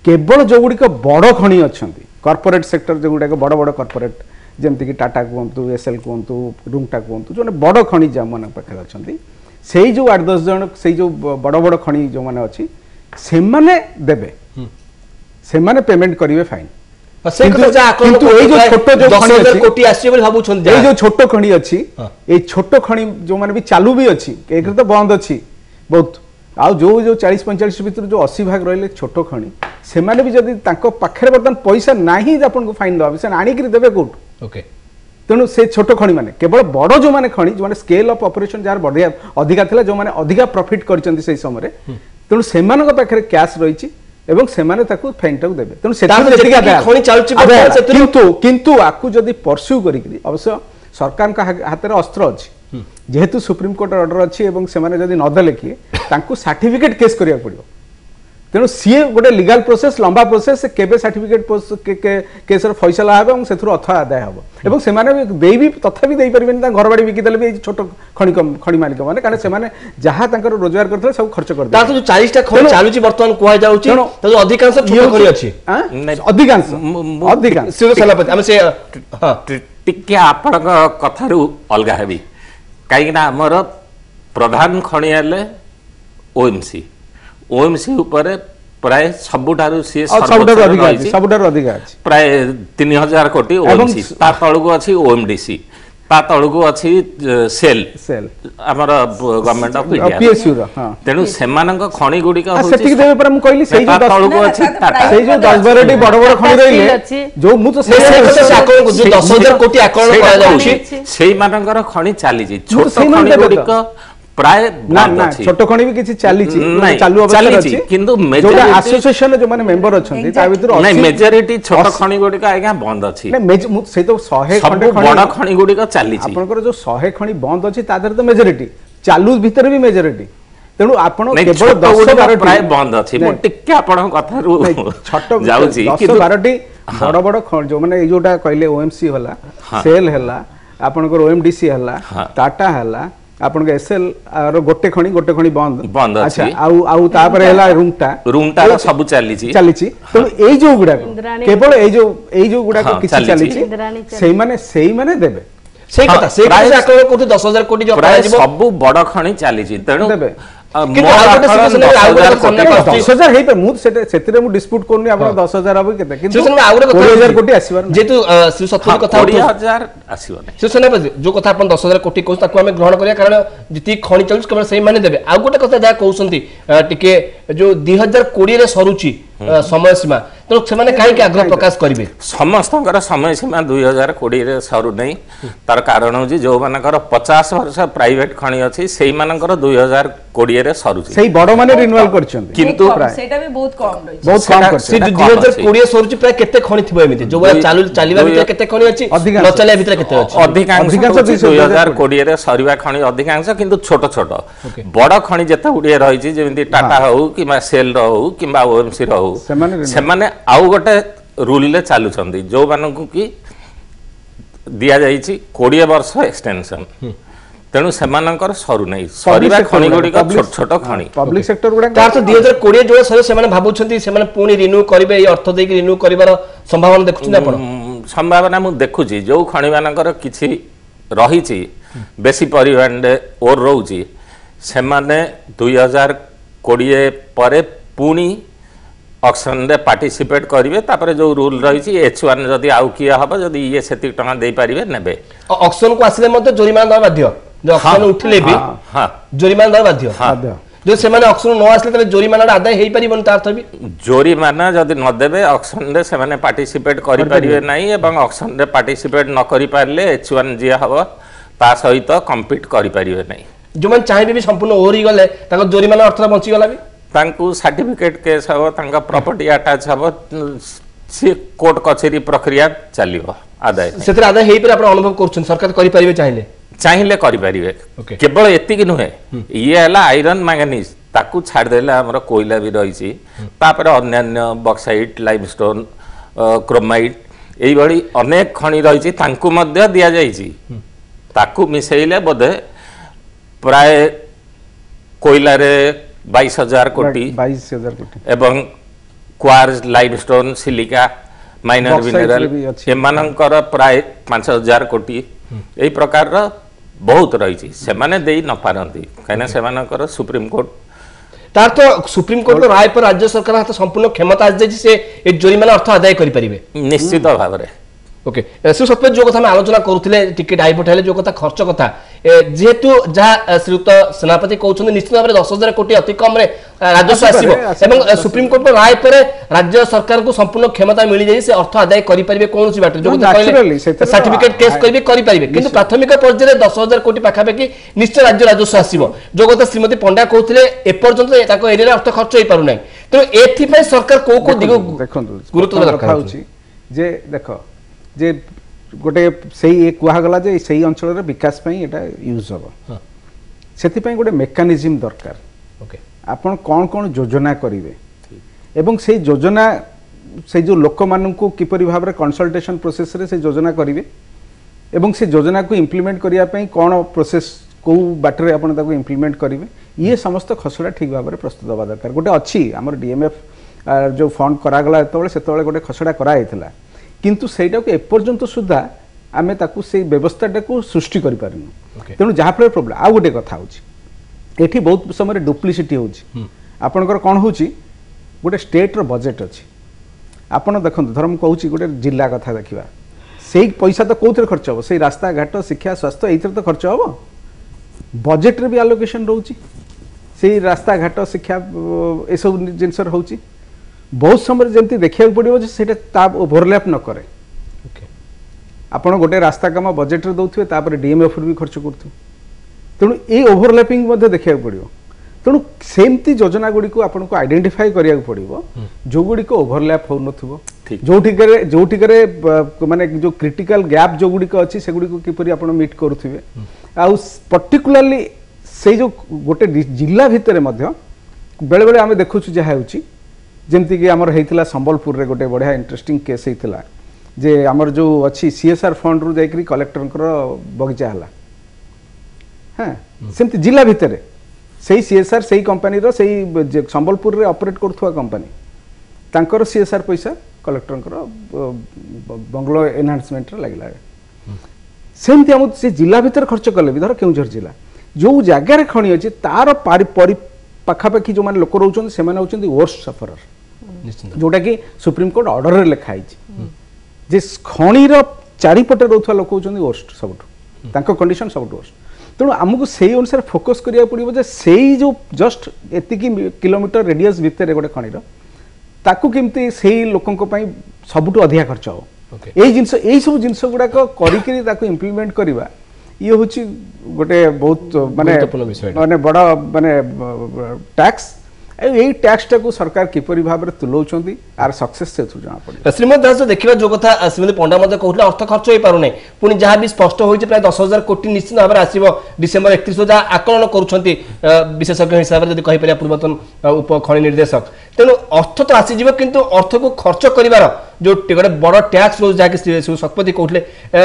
केवल जो गुड़िक बड़ खणी अच्छा कॉर्पोरेट सेक्टर जो गुड़ाक बड़ बड़ कॉर्पोरेट जमती कि टाटा कहतु एसएल कहतु रुंगटा कहतु जो बड़ खणी जो मान पाखे अच्छा से जो 8-10 जन से जो बड़ बड़ खणी जो मैंने अच्छी से देवे से पेमेंट करेंगे फाइन छोट खणी अच्छी ये छोट खणी जो मैंने भी चालू भी अच्छी एक तो बंद अच्छी बहुत आउ जो 40-45 भितर जो 80 भाग रही छोट खणी से भी जब पाखे बर्तमान पैसा ना आपको फाइन दवा से आणिक देवे कौट तेणु से छोट खणी मैंने केवल बड़ जो मैंने खणी जो स्केल ऑफ ऑपरेशन जार बढ़िया अधिका थिला जो मैंने अधिका प्रॉफिट करचंती से समय तेणु से पाखे कैश रही एवं सेमाने ताकू फाइन टाकू देबे तेणु किंतु आकु जदि परस्यू करी अवश्य सरकार का हाथ में अस्त्र अच्छी जेहेतु सुप्रीम कोर्ट ऑर्डर अच्छी एवं सेमाने जदि नदेले किए तांकू सर्टिफिकेट केस करिया पड़ियो तेणु सी गोटे लीगल प्रोसेस लंबा प्रोसेस केबे सर्टिफिकेट केस फैसला हे और सेथुर अर्थ आदाय हम एवं सेमाने भी तथापि दे परिबेनी घर बाड़ी बिकी देले भी छोट खणी मालिक माने कारण सेमाने जहां तांकर रोजगार करथले सब खर्च कर दे जो 40 टा खणी चालुची वर्तमान कोहा जाउची तो अधिकांश छोट खणी अछि अधिकांश सिरो सलापति हम से हां टिके आपण कथारु अलगा हेबी काई ना हमर प्रधान खणी आले ओएमसी ऊपर प्राय सबुठारु सी सबुठारु अधिक प्राय 3000 कोटी ओएमसी ता तळगु अछि ओएमडीसी ता तळगु अछि सेल हमर गवर्नमेंट ऑफ इंडिया पीएसयू रो तेनु सेमानक खणी गुडी का होछि सेति देबे पर हम कहली सेही जो तळगु अछि सेही जो 10-12 टी बड़ बड़ खणी रहिले जो मु तो से आकलन जो 10000 कोटी आकलन करा जाउछि सेही मानकर खणी चाली जी छोट खणी गुडी का प्राय ना छोट खणी भी किछि चाली छी चालू अवस्था अछि किंतु मेजॉरिटी एसोसिएशन जो माने मेंबर अछंती ता भीतर नै मेजॉरिटी छोट खणी गुडी का आज्ञा बंद अछि नै से तो 100 खंडे बड़ खणी गुडी का चाली छी आपनकर जो 100 खणी बंद अछि ता देर तो मेजॉरिटी चालू भीतर भी मेजॉरिटी तेनु आपण केवल 10-12 प्राय बंद अछि मो टिके आपण कथा रु छोट जाउ छी 10-12 बड़ बड़ जो माने जोटा कहले ओएमसी होला सेल होला आपनकर ओएमडीसी होला टाटा होला आपन के एसएल आरो गोटे खणी बंद अच्छा आउ तापर हैला रूमटा सब चाली छी तो एई जो गुडा केवल एई जो गुडा को किछि चाली छी सेई माने देबे सेई कथा से आकलन कोठी 10000 कोटी जो सब बड़ खणी चाली छी तेनु देबे 10,000 डिस्प्यूट करनी आप 10,000 हम केते किंतु 20,000 कोटी आसीबार जेतु श्री सत्तर कथा 20,000 आसीबार शिवसेना जो कथा अपन 10,000 कोटी कहू ताको हमें ग्रहण करिया कारण जति खणी चलछ केवल सही माने देबे आ गोटे कथा जा कहउसंती टिके जो 2020 रे सरुची समय सीमा तो से माने काहे के आग्रह प्रकाश करिवे समस्तकर समय सीमा 2020 रे सरू नै तार कारण हो जे जो मानकर 50 वर्ष प्राइवेट खणी अछि सेही मानकर 2020 रे सरुची सेही बड़ माने रिन्यूअल करछन किंतु सेटा भी बहुत कम रही बहुत कम करछ से 2020 सरुची प्राय केते खणी थिबो एमिति जो चालीबा भितर केते खणी अछि न चलिया भितर केते अछि अधिकांश 2020 रे सरीवा खणी अधिकांश किंतु छोट छोट बड़ खणी जेते उडिए रही छि जेमिति टाटा हो कि सेल हो कि ओएमसी हो सेमाने आउ गोटे रूल ले चालू छंदी जो मानकु की दिया जाई छि 20 वर्ष एक्सटेंशन तेणु सेमानकर सरू नै सरीबा खणी गुडी का छोट छोट खणी पब्लिक सेक्टर गुडा तार तो 2020 जो सरे सेमाने भाबु छंती सेमाने पुनी रिन्यू करिवे ए अर्थ देकी रिन्यू करिवार संभावना देखुछन आपण संभावना मु देखु छी जो खणी मानकर किछि रही छी बेसी परिमाण और रहू छी सेमाने 2020 परे पुनी ऑक्शन रे पार्टिसिपेट करिवे तापर जो रूल रही H1 जदि आउ किया हबो जदि ये सेति टका दे पारिवे नेबे ऑक्शन को आसिले मते जोरिमाना दवा बाध्य जो ऑक्शन उठिले भी हां जोरिमाना दवा बाध्य बाध्य जो से माने ऑक्शन न आसले तबे जोरिमाना आदाय हेई परिबन तार थबी जोरिमाना जदि न देबे ऑक्शन रे से माने पार्टिसिपेट करि पारिवे नाही एवं ऑक्शन रे पार्टिसिपेट न करि पारले H1 जिया हबो ता सहित कम्पीट करि पारिवे नाही जो मन चाहे भी संपूर्ण ओरी गले ताको जोरिमाना अर्थ बंची गला भी तांकू सर्टिफिकेट केस हबो तांका प्रॉपर्टी अटैच हबो से कोर्ट कचेरी प्रक्रिया चलियो आदाय सेतिर आदाय हेई पर आपण अनुभव करछन सरकार करि परिबे चाहिले करि परिबे Okay. केवल एति कि नुहे ये हला आयरन मैंगनीज ताकू छाड़ देला हमर कोयला भी रहिछि तापर अन्य बॉक्साइट लाइमस्टोन क्रोमाइट एई बडी अनेक खनि रहिछि तांकू मध्य दिया जाइछि ताकू मिसेइले बोधे प्राय कोयला रे 22,000 कोटी 22,000 कोटी एवं quartz limestone silica minor Bauxite mineral रे भी अछि। एमानंकर प्राय 5,000 कोटी एई प्रकार रो बहुत रही से माने देई न पारंती कहिना से मानकर सुप्रीम कोर्ट तार तो सुप्रीम कोर्ट रो राय पर राज्य सरकार हाथ संपूर्ण क्षमता आज जाई से ए जोरिमाना अर्थ आदाय करि परिबे निश्चित भाव रे ओके श्री सत्य जो कथा में आलोचना करूथिले टिके डाइवर्ट हेले जो कथा खर्च कथा जेहेतु जहा श्रीयुक्त सेनापति कहउछन निश्चित भाव 10,000 कोटी अति कम रे राजस्व आसीबो एवं सुप्रीम कोर्ट पर राय पर राज्य सरकार को संपूर्ण क्षमता मिली जाई से अर्थ आदाय करि परिबे कोनसी बाटे जो कथा कहले सर्टिफिकेट केस करिबे करि परिबे किंतु प्राथमिक पर्याय रे 10,000 कोटी पाखा पाखी निश्चित राज्य राजस्व आसीबो जो कथा श्रीमती पंडा कहउथिले ए पर्यंत ताको एरिया अर्थ खर्च होई पारु नै तो एथि पय सरकार को दिगो देखंतु गुरुत्व दरकार होछि जे देखो जे गोटे सही कुहा गला जे सही अंचल रे विकास पई एटा यूज होबो सेति पई गोटे मेकानिज्म दरकार ओके आपण कोन कोन योजना करिवे एवं से योजना से जो लोक मानन को किपरि भाव रे कंसल्टेशन प्रोसेस रे से योजना करिवे एवं से योजना को इंप्लीमेंट करिया पई कोन प्रोसेस को बाटरे आपण ताको इंप्लीमेंट करिवे ये समस्त खसड़ा ठीक भाव रे प्रस्तुत होबा दरकार गोटे अछि हमर डीएमएफ जो फंड करा गला तबले सेतबले गोटे खसड़ा करा आइतला किंतु सेटा को एपर्यंत सुधा आमे ताकू से व्यवस्थाटा को सृष्टि करि पारिनु तेनु जहा फल प्रॉब्लम आ गोटे कथा होची एठी बहुत समय डुप्लिसिटी होची आपनकर कोन होची गोटे स्टेट रो बजेट अछि आपण देखंतु धर्म कहूची गोटे जिल्ला कथा देखिबा सेई पैसा तो कोथरे खर्च हो सेई रास्ता घाट शिक्षा स्वास्थ्य एथरे तो खर्च हो बजेट रे भी एलोकेशन रहउची सेई रास्ता घाट शिक्षा ए सब जिनसर होची बहुत समय जमती देखिया पड़ो से ओभरलैप न करे आपण गोटे रास्ता काम बजेट रे दउथुवे तापर डीएमएफ भी खर्च करथु तेणु ए ओभरलैपिंग मध्ये देखिया पड़ो तेणु सेमती योजना गुडी को आपण को आइडेंटिफाई करिया पड़ो जो गुडी को ओभरलैप हो नथुवो जोठी करे माने जो क्रिटिकल गैप जो गुडी को अछि से गुडी को किपरि आपण मीट करथुवे आ पर्टिकुलरली से जो गोटे जिल्ला भितरे मध्ये बेले बेले आमे देखुछु जे हाउची जेमती कि आमर हेइतिला संबलपुर रे गोटे बढ़िया इंटरेस्टिंग केस हेइतिला जे आमर जो अछि सीएसआर फंड रु जाइकरी कलेक्टर बगीचा हला हां सेमती जिला भितरे सेही सीएसआर सेही कंपनी रो सेही संबलपुर रे ऑपरेट करथुवा कंपनी तांकर सीएसआर पैसा कलेक्टर बंगलो एनहांसमेंट रे लागिला सेमती हम से जिला भितर खर्च कले भी धर केउझर जिला जो जगह रे खणी अछि तार पाखापाखी जो माने लोक रहउछन से माने होछन वर्स्ट सफरर जोटा कि सुप्रीम कोर्ट ऑर्डर रे लिखा है जे खणी रो चारिपटे रहउथवा लोक होछन वर्स्ट सबटु तांको कंडीशन सबटु वर्स्ट तेणु आमको से अनुसार फोकस करिया पड़िबो जे सेही जो जस्ट एतिकी किलोमीटर रेडियस भितर गोटे खणी रो ताकू केमती सेही लोकंको पई सबटु अधिक खर्च हो एई जिंस एई सब जिंस गुडा को करिकरी ताकू इंप्लीमेंट करबा ये होची गोटे बहुत माने बड़ा माने टैक्स एई टैक्स टाकू सरकार किपरि भाव रे तुलौचंदी आर सक्सेस से जना पड़े श्रीमती दास देखिबा जो कथा श्रीमती पंडा मध्ये कहले अर्थ खर्च होई पारु नै पुनी जहा भी स्पष्ट होई प्राय 10,000 कोटी निश्चित भाव रे आसीबो डिसेंबर 31 जहा आकलन करूछंती विशेषज्ञ हिसाब रे जदि कहि परिया पूर्वतन उप खणी निर्देशक तेनु अर्थ तो आसी जिवो किंतु अर्थ को खर्च करिवार जो गोटे बड़ टैक्स रोज जहा कि शतपति कहले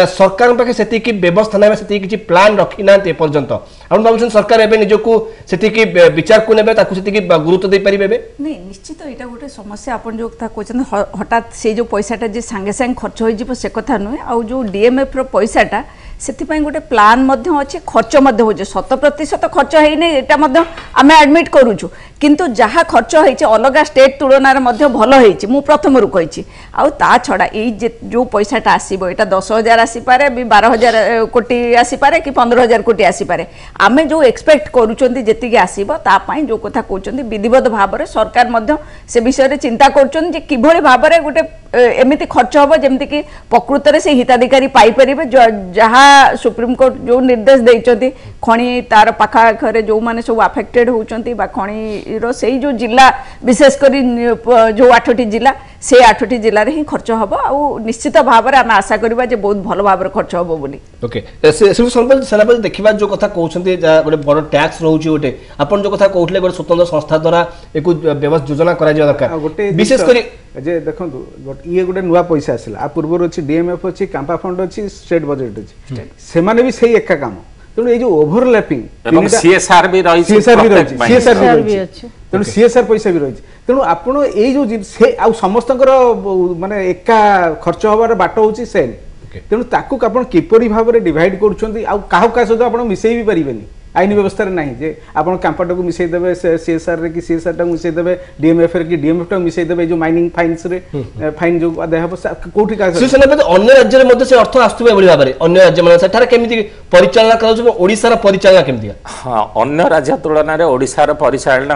सरकार पाखे सेति की व्यवस्था नै सेति किछि प्लान रखि नांते पर्यंत आपण बाबुसन सरकार एबे निजको सेति की विचार को नेबे ताकु सेति की गुरुत्व दे परिबे नहीं निश्चित एटा गोटे समस्या आपण जो कथा कहछन हठात से जो पैसाटा जे संगे संगे खर्च होई जिवो से कथा नुहे आ जो डीएमएफ रो पैसाटा ସେଥିପାଇଁ ଗୋଟେ ପ୍ଲାନ୍ ମଧ୍ୟ ଅଛି ଖର୍ଚ୍ଚ ମଧ୍ୟ ହେଉଛି 100% ଖର୍ଚ୍ଚ ହେଇନି ଏଟା ମଧ୍ୟ ଆମେ ଆଡମିଟ୍ କରୁଛୁ କିନ୍ତୁ ଯାହା ଖର୍ଚ୍ଚ ହେଇଛି ଅଲଗା ଷ୍ଟେଟ୍ ତୁଳନାରେ ମଧ୍ୟ ଭଲ ହେଇଛି ମୁଁ ପ୍ରଥମରୁ କହିଛି ଆଉ ତା ଛଡ଼ା ଏଇ ଯେଉଁ ପଇସାଟା ଆସିବ ଏଇଟା 10,000 ଆସିପାରେ ବି 12,000 କୋଟି ଆସିପାରେ କି 15,000 କୋଟି ଆସିପାରେ ଆମେ ଯେଉଁ ଏକ୍ସପେକ୍ଟ କରୁଛନ୍ତି ଯେତିକି ଆସିବ ତା ପାଇଁ ଯେଉଁ କଥା କହୁଛନ୍ତି ବିଧିବଦ୍ଧ ଭାବରେ ସରକାର ମଧ୍ୟ ସେ ବିଷୟରେ ଚିନ୍ତା କରୁଛନ୍ତି ଯେ କିଭଳି ଭାବରେ ଗୋଟେ ଏମିତି ଖର୍ଚ୍ଚ ହେବ ଯେମିତିକି ପ୍ରକୃତରେ ସେ ହିତାଧିକାରୀ ପାଇପାରିବେ ଯାହା ସୁପ୍ରିମକୋର୍ଟ ଯେଉଁ ନିର୍ଦ୍ଦେଶ ଦେଇଛନ୍ତି ଖଣି ତାର ପାଖାଆଖରେ ଯେଉଁମାନେ ସବୁ ଆଫେକ୍ଟେଡ୍ ହେଉଛନ୍ତି ବା ଖଣିର ସେଇ ଯେଉଁ ଜିଲ୍ଲା ବିଶେଷ କରି ଯେଉଁ 8ଟି ଜିଲ୍ଲା ସେ 8ଟି ଜିଲ୍ଲାରେ ହିଁ ଖର୍ଚ୍ଚ ହେବ ଆଉ ନିଶ୍ଚିତ ଭାବରେ ଆମେ ଆଶା କରିବା ଯେ ବହୁତ ଭଲ ଭାବରେ ଖର୍ଚ୍ଚ ହେବ ବୋଲି ओके सेनापति देखा जो कथा कहते गोटे बड़ टैक्स रोचे गोटे आप जो कथा कहते गोटे स्वतंत्र संस्था द्वारा एक व्यवस्था योजना करा दरकार गोटे विशेष कर जे देखो ये गोटे नुआ पैसा आसला आ पूर्व अच्छी डीएमएफ अच्छी कांपा फंड अच्छी स्टेट बजेट अच्छी से भी सही एका काम तेणु ये जो ओभरलैपिंग सीएसआर भी रही तेणु सीएसआर पैसा भी रही तेणु आपण ये समस्त माने एका खर्च हबार बाट हूँ सेम तेणु ताकू आपण किपरि भाव में डिवाइड कर सहित आप मिसई भी पारे आईन व्यवस्था ना जे आप कैंपाटा को मिसई देवे सीएसआर रे कि सीएसआर टा मिसई देवे डीएमएफ रे कि डीएमएफ टा मिसई देवे जो माइनिंग फाइन्स रे फाइन जो आदाय हबो कोठी का अन्य राज्य रे मध्ये से अर्थ आस्तुबे बळी भाबरे अन्य राज्य माने सेठार केमिति परिचालना कराउ ओडिसा रा परिचालना केमिति हां अन्य राज्य तुलना रे ओडिसा रा परिचालना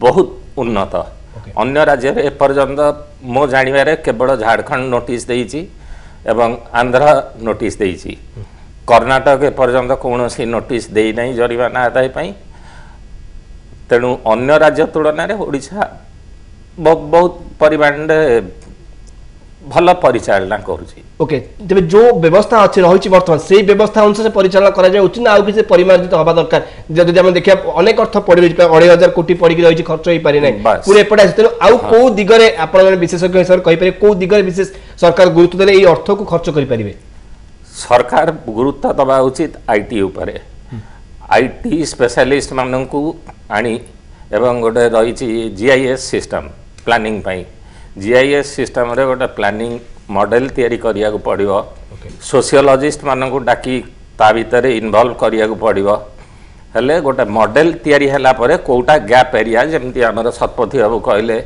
बहुत उन्नत अन्य राज्य रे एपर्यंत मो जानिबारे केवल झारखंड नोटिस देइची एवं आंध्र नोटिस देइची कर्णाटक एपर्यंत कौन सी नोटिस दे नहीं जरिमाना आदाय तेणु अन्य राज्य तुलन में ओडिशा बहुत परिमाण भल परिचालना करुँची ओके तेज जो व्यवस्था अच्छी रही बर्तमान से व्यवस्था अनुसार परिचालना करा उचित ना किसी परिमार्जित हवा दरकार जब आम देखिए अनेक अर्थ पड़ रही 2,500 कोटी पड़ी रही खर्च हो पारे ना पूरे एपटे तेणु आउ कौ दिगरे आप विशेषज्ञ हिसाब से कहींपारे कौ दिगरे विशेष सरकार गुरुत्व देले ये अर्थ को खर्च करें सरकार गुरुत्व दबा उचित आईटी उपरे आईटी स्पेशलिस्ट मानू आनी एवं गोटे रही जीआईएस सिस्टम प्लानिंग पाई जीआईएस सिस्टम रे गोटे प्लानिंग मॉडल तैयारी करिया को पड़िबो सोशियोलॉजिस्ट मानू डाकी ता भीतर इन्वॉल्व करिया को पड़िबो हेले गोटे मॉडल तैयारी हला परे कोटा गैप एरिया जेमती हमर शतपथी बाबू कहले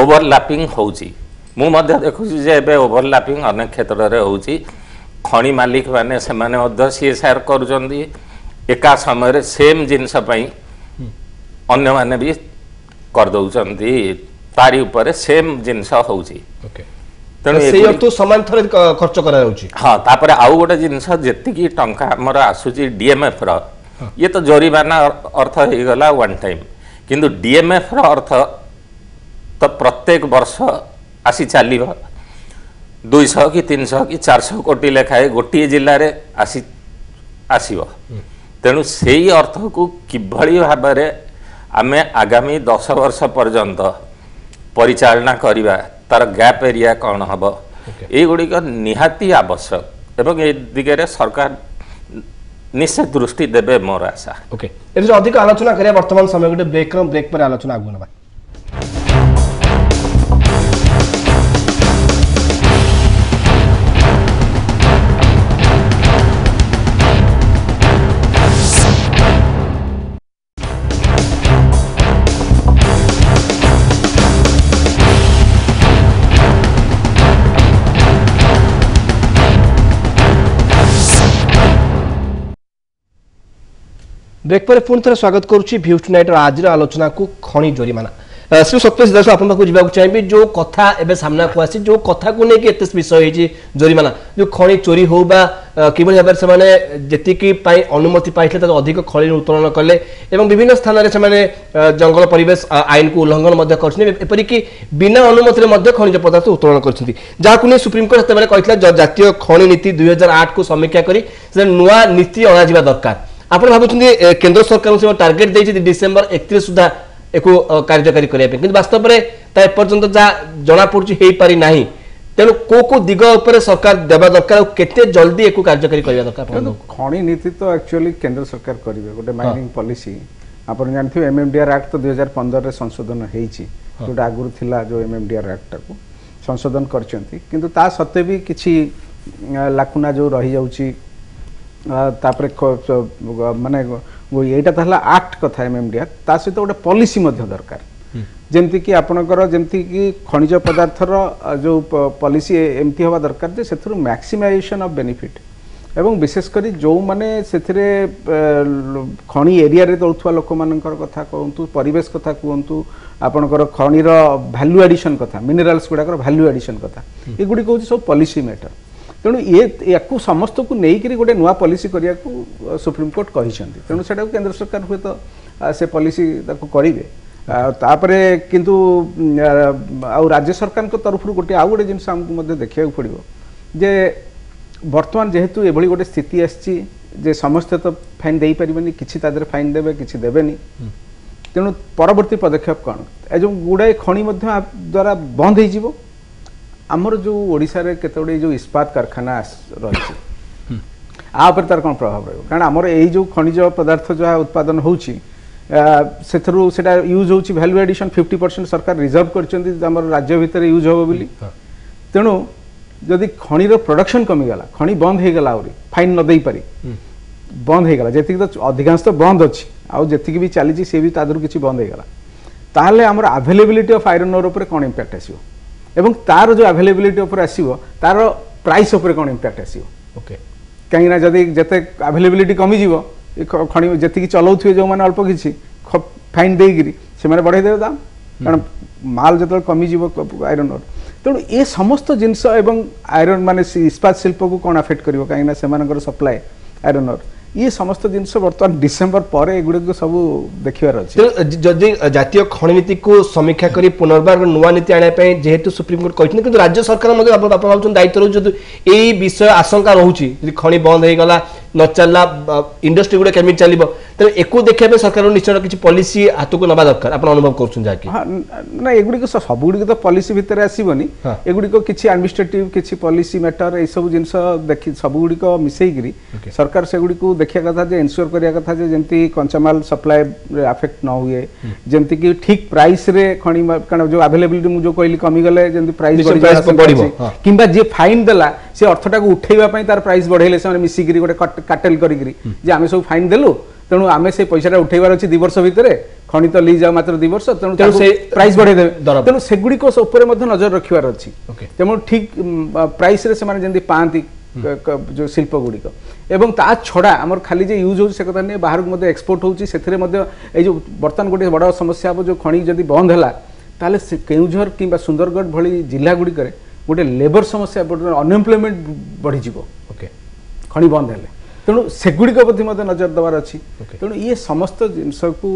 ओवरलैपिंग होउची मु मध्य देखुची जे एबे ओवरलैपिंग अनेक क्षेत्र रे होउची खणी मालिक माने से माने सीएसआर करुचंदी एका समय सेम जिनस अन्य माने भी कर दउचंदी तारी ऊपर सेम जिनस होउची तेणु से अर्थ समान थरे खर्च करा जाउची हां तापर आउ गोटे जिनस जेतिकी टंका हमर आसुची डीएमएफ रो ये तो जरिमाना अर्थ हे गला वन टाइम किंतु डीएमएफ रो अर्थ तो प्रत्येक वर्ष आसी चलिबो 200 कि 300 कि 400 कोटी लेखाए गोटे जिले में आसव तेणु से अर्थ को किभली भाव में आम आगामी 10 वर्ष पर्यंत परिचालना करवा तार गैप एरिया कौन हम ये गुड़िक निहाती आवश्यक एवं ए दिगरे सरकार निश्चय दृष्टि देवे मोर आशा ओके अधिक आलोचना करिया वर्तमान समय गोटे ब्रेक पर आलोचना आगु नबा ब्रेक पर पुणी थे स्वागत करुच्ची भ्यूज टुनाइट आज आलोचना को खणी जोरिमाना श्री सत्य दर्शक आप जावाक चाहिए जो कथा एवं सामना को आसी जो कथा को लेकिन एत विषय होती जोरिमाना जो खणी चोरी हो कि भाव से जी अनुमति पाई अधिक खड़ी उत्तोलन कले विभिन्न स्थान से जंगल परिवेश आईन को उल्लंघन करपरिक बिना अनुमति खनिज पदार्थ उत्तोलन कर सुप्रीमकोर्ट से कहता जातीय खणी नीति 2008 को समीक्षा कर नुआ नीति अणा दरकार आप भावुं केंद्र सरकार टार्गेट देती डिसेम्बर 31 सुधा एक कार्यकारी करने वास्तव में एपर्यंत जहाँ जना पड़ी ना तेणु को दिग उपर सरकार देवा दरकार केते जल्दी एक कार्यकारी करने दरकार खणी नीति तो एक्चुअली केंद्र सरकार करेंगे गोटे माइनिंग पॉलिसी आप जानते एमएमडीआर एक्ट तो 2015 रे संशोधन होती जोटा आगुरी थिला जो एमएमडीआर एक्ट को संशोधन करछंती किंतु ता सत्ते भी किछि लाकुना जो रही जाउची तापर माने एटा तो आक्ट कथा एमएमडी एक्ट ता सहित गोटे पॉलिसी मध्य दरकार जेमती कि आपणकर जेमती कि खनिज पदार्थर जो पॉलिसी एमती हवा दरकार जे सेथुरु मैक्सिमाइजेशन ऑफ बेनिफिट एवं विशेषकर जो माने सेथिरे खनि एरिया रे दउथवा लोक मानकर कथा कहंतु परिवेश कथा कहंतु आपणकर खनिर वैल्यू एडिशन कथा मिनरल्स गुडाकर वैल्यू एडिशन कथा ए गुडी कहउछि सब पॉलिसी मैटर तेणु ये याकू समस्त को नहीं गोटे नुआ पॉलिसी करिया को सुप्रीम कोर्ट कहिसंती तेणु सेटा केंद्र सरकार हुए तो से पॉलिसी ताको करिवे तापरे किंतु आ राज्य सरकार को तरफ गोटे आउ गोटे जिनस हमको मध्य देखिया पड़िबो जे वर्तमान जेहेतु एभली गोटे स्थिति आछि जे समस्त तो फाइन देई परिबनी किछि तादर फाइन देबे किछि देबेनी तेणु परवर्ती पदक्षेप कौन ए जो गुड़ाए खनि मध्य द्वारा बंद हो आमर जो ओडिशा रे केतोडे जो इस्पात कारखाना रही आ पर तार कौन प्रभाव रही कारण आमर यही जो खनिज पदार्थ जो उत्पादन होउची सेथरु सेटा यूज होउची वैल्यू एडिशन 50% सरकार रिजर्व करचंदी आमर राज्य भितर यूज होबो बोली तेणु जदि खनिर प्रोडक्शन कमी गला खनि बंद हो गला आउरी फाइन न देई पारी बंद हो गला जेतिक तो अधिकांश तो बंद अछि आ जेतिक भी चली से भी तादर किछि बंद हो गला ताहले आमर अवेलेबिलिटी ऑफ आयरन ओर ऊपर कोन इंपैक्ट आसीबो एवं तार जो अवेलेबिलिटी ऊपर आसीबो तार प्राइस ऊपर कोन इंपैक्ट आसीबो ओके कहीं ना जदि जते अवेलेबिलिटी कमी जीवो खनि जेतिक चलाउथि जो माने अल्प किछि फाइन देगिरी से माने बढ़ाई देबो दाम कारण माल जतल कमी जीवो आयरन ओर तेणु ये समस्त जिनस एवं आयरन माने इस्पात शिल्प को कौन अफेक्ट करिवो कहीं ना सेमानकर सप्लाई आयरन ओर ये समस्त जिनस वर्तमान डिसेंबर पर एगुड़े को सब देखिबार अछि जदि जातीय खनि नीति को समीक्षा करी पुनर्बार नुआ नीति आने पे जेहेतु सुप्रीम कोर्ट कहथिन किंतु राज्य सरकार मध्ये बापा भाबुचन दायित्व रहउ जदि एई विषय आशंका रहउची जदि खनि बंद हे गला न चलला इंडस्ट्री गुडे केमि चलिबो त एको देखिया पे सरकार निश्चय किछि पॉलिसी हाथ को नबा दरकार आपण अनुभव करछन जाकी ना एगुडी को सब गुडी तो पॉलिसी भीतर आसीबोनी एगुडी को किछि एडमिनिस्ट्रेटिव किछि पॉलिसी मैटर ए सब जिंस देखि सब गुडी को मिसई गिरी सरकार से गुडी को देखिया कथा जे इंश्योर करिया कथा जे जेंती कंचामाल सप्लाई रे अफेक्ट न हुए जेंती कि ठीक प्राइस रे खणी कारण जो अवेलेबिलिटी मु जो कहली कमी गले जेंती प्राइस बढ़िबो किंबा जे फाइन देला से अर्थटा को उठेइबा पई तार प्राइस बढ़ेले से मिसी गिरी गोटे काटेल करी जे आमे सब फाइन देलु तेणु आमे से पैसा उठेबार अछि 2 वर्ष भितरे खनि तो ली जाओ मात्र 2 वर्ष तेणु से प्राइस बढ़े देबे तेणु सेगुडी को ऊपर मध्ये नजर रखिबार अछि तेणु ठीक प्राइस रे से माने जेंती पांती जो शिल्प गुडी को एवं ता छड़ा हमर खाली जे यूज हो से कथा ने बाहर को मध्ये एक्सपोर्ट होउची सेथरे मध्ये ए जो बर्तन गोटे बड़ समस्या हो जो खनि जदी बंद हला ताले केउझर किबा सुंदरगढ़ भली जिल्ला गुडी करे गोटे लेबर समस्या अनएम्प्लॉयमेंट बढ़ी जीवो ओके खनि बंद हेले तेणु सेगुड़ी प्रति नजर देवार अच्छी तेणु ये समस्त जिनस को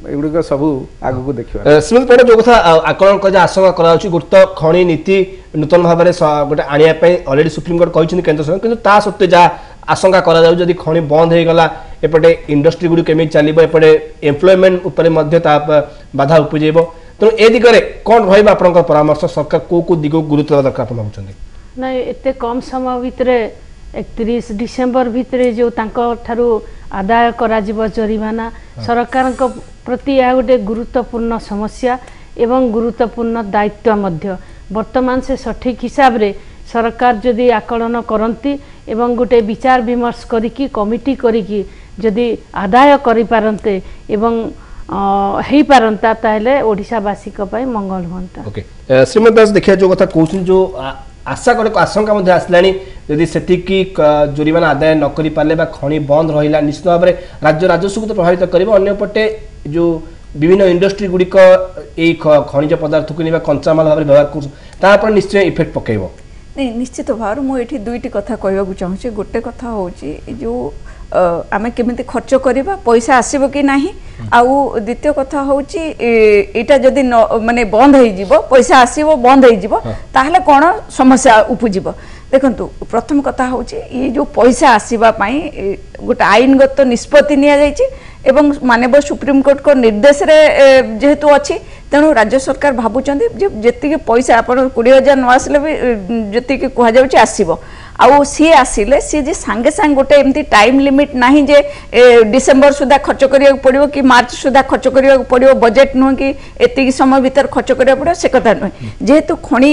एगुड़िक सब आग को देखा श्रीमती परिडा जो कथा आकलन कर आशंका कर गोटे खनि नीति नूतन भाव में गोटे आने अलरेडी सुप्रीम कोर्ट कहते केन्द्र सरकार किंतु ता सत्वे जहाँ आशंका कर खनि बंद हो गला एपटे इंडस्ट्री गुडी केमी चलो एपटे एम्प्लॉयमेंट उपर बाधा उपजेब तेणु ए दिगरे कौन रहा परामर्श सरकार को दिग गुरुत्व दरकार भावुं ना एत कम समय भितर 31 डिसेम्बर भितर जो ठारू आदाय करा जरिमाना सरकार प्रति यह गोटे गुरुत्वपूर्ण समस्या एवं गुरुत्वपूर्ण दायित्व मध्य वर्तमान से सठिक हिसाब रे सरकार जदि आकलन करती एवं गोटे विचार विमर्श करिकी कमिटी करिकी जदि आदाय करि पारंते एवं हेई पारंता ताहले ओडिशावासी को पई मंगल होंता ओके श्रीमती दास देखिया जो कथा कहउछन जो आशा करे आशंका मध्ये आसलानी यदि सेतिकी जोरिमाना आदाय न करि पाले बा खनि बंद रहिला निश्चित भाव में राज्य राजस्व को तो प्रभावित करिबो अन्य पटे जो विभिन्न इंडस्ट्री गुडिक ए खनिज पदार्थ को निबा कंचा माल भाव व्यवहार कर ता पर निश्चय इफेक्ट पकेइबो नहीं निश्चित भाव मु एठी दुईटी कथा कहबा को चाहूची गोटे कथा होची जो आमे केमिति खर्च करिबा पैसा आसीबो कि नाही आउ द्वितीय कथा होची एटा जदी माने बंद होई जिवो पैसा आसीबो बंद होई जिवो ताहले कोन समस्या उपजिवो देखंतु प्रथम कथा होची ये जो पैसा आसीबा पई गोटे आईनगत निष्पत्ति निया जायछि एवं माननीय सुप्रीम कोर्ट को निर्देश रे जेहेतु अछि तेणु राज्य सरकार भाबुचंदी जेति पैसा आपण 20,000 न आसले भी जेति कहा जाउछि आसीबो आउ सी आसिले सी जे सांगे सांग गोटे एमती टाइम लिमिट नाही जे डिसेंबर सुधा खर्च करिया पड़िबो कि मार्च सुधा खर्च करिया पड़िबो बजेट नु कि एति समय भीतर खर्च करिया पड़िबो से कथा नै जेहेतु खणी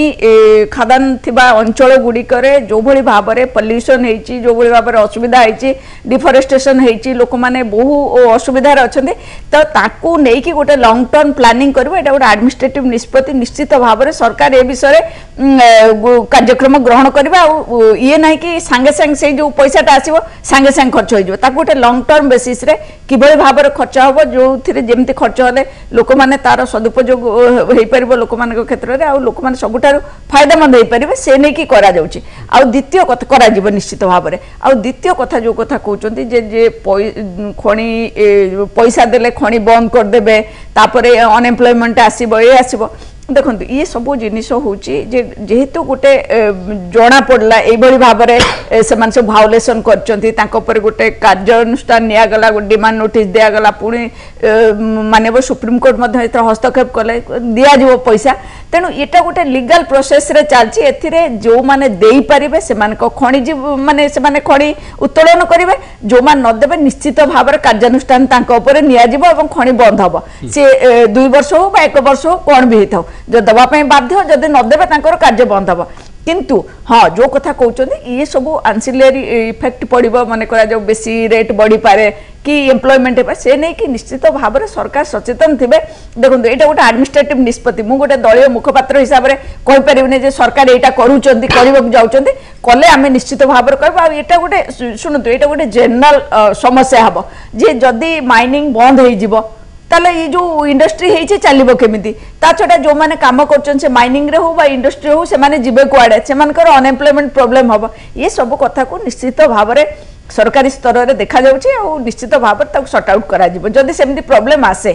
खदान थिबा अंचल गुडी करे जो भली भाबरे पोल्यूशन हेची जो भली भाबरे असुविधा हेची डिफोरेस्टेशन हेची लोक माने बहु असुविधा रे अछंदे तो ताकू नै कि गोटे लॉन्ग टर्म प्लानिंग करबो एटा गोटे एडमिनिस्ट्रेटिव निष्पत्ति निश्चित भाबरे सरकार ए विषय कार्यक्रम ग्रहण करबा ये नहीं कि सांगे सांगे से जो पैसाटा आसीबो सांगे सांगे खर्च हो ताकू गोटे लॉन्ग टर्म बेसिस रे किबळे भाबरे खर्च होबो जो थिरे जेमति खर्च होले लोक माने तार सदुपयोग होई परिबो लोक माने क्षेत्र रे आ लोक माने सबुठार फायदामंद होई परिबे से नै कि करा जाउची आ द्वितीय कथा करा जीव निश्चित भाबरे आ द्वितीय कथा जो कथा कहउचंती जे खणी पैसा देले खणी बंद कर देबे तापरे अनएम्प्लॉयमेंट आसीबो ए आसीबो देखो ये सब जिनिस जेहेतु गोटे जना पड़ला ये भाव में से भाओलेसन कर गोटे कार्यानुष्ठान निगला डिमांड नोटिस दिगला पुणी मानव सुप्रीम कोर्ट हस्तक्षेप कले दिज्व पैसा तेणु यहाँ गोटे लीगल प्रोसेस रे चलती ए जो मैंने देपारे से खणिजी माने से खणी उत्तोलन करेंगे जो मैंने नदेवे निश्चित भाव में कार्यानुष्ठान निजी खणी बंद हम सी 2 वर्ष हो 1 वर्ष हो कौन भी होता जो दवाई बाध्य जदि नदेवे कार्य बंद हम किंतु हाँ जो कथा कहते ये सब आंसिलरी इफेक्ट पड़ो मन करा जो बेसी रेट बढ़ी पारे कि एम्प्लॉयमेंट से नहीं कि निश्चित भाव में सरकार सचेतन थे देखो यहाँ गोटे एडमिनिस्ट्रेटिव निष्पत्ति मुझे गोटे दलीय मुखपात्र हिसाब से कहीपर सरकार यहाँ कर कले आम निश्चित भाव में कह यहाँ गोटे शुणु यहाँ गोटे जनरल समस्या हम जे जदि माइनिंग बंद हो ताले ये जो इंडस्ट्री है चलो केमी छड़ा जो मैंने कम कर माइनिंग रे हो इंडस्ट्री हो से जीवे कुआड़े से अनएम्प्लॉयमेंट प्रोब्लेम हम ये सब कथा को निश्चित भाव में सरकारी स्तर में देखा निश्चित भाव में सर्ट आउट कर सेमती प्रोब्लेम आसे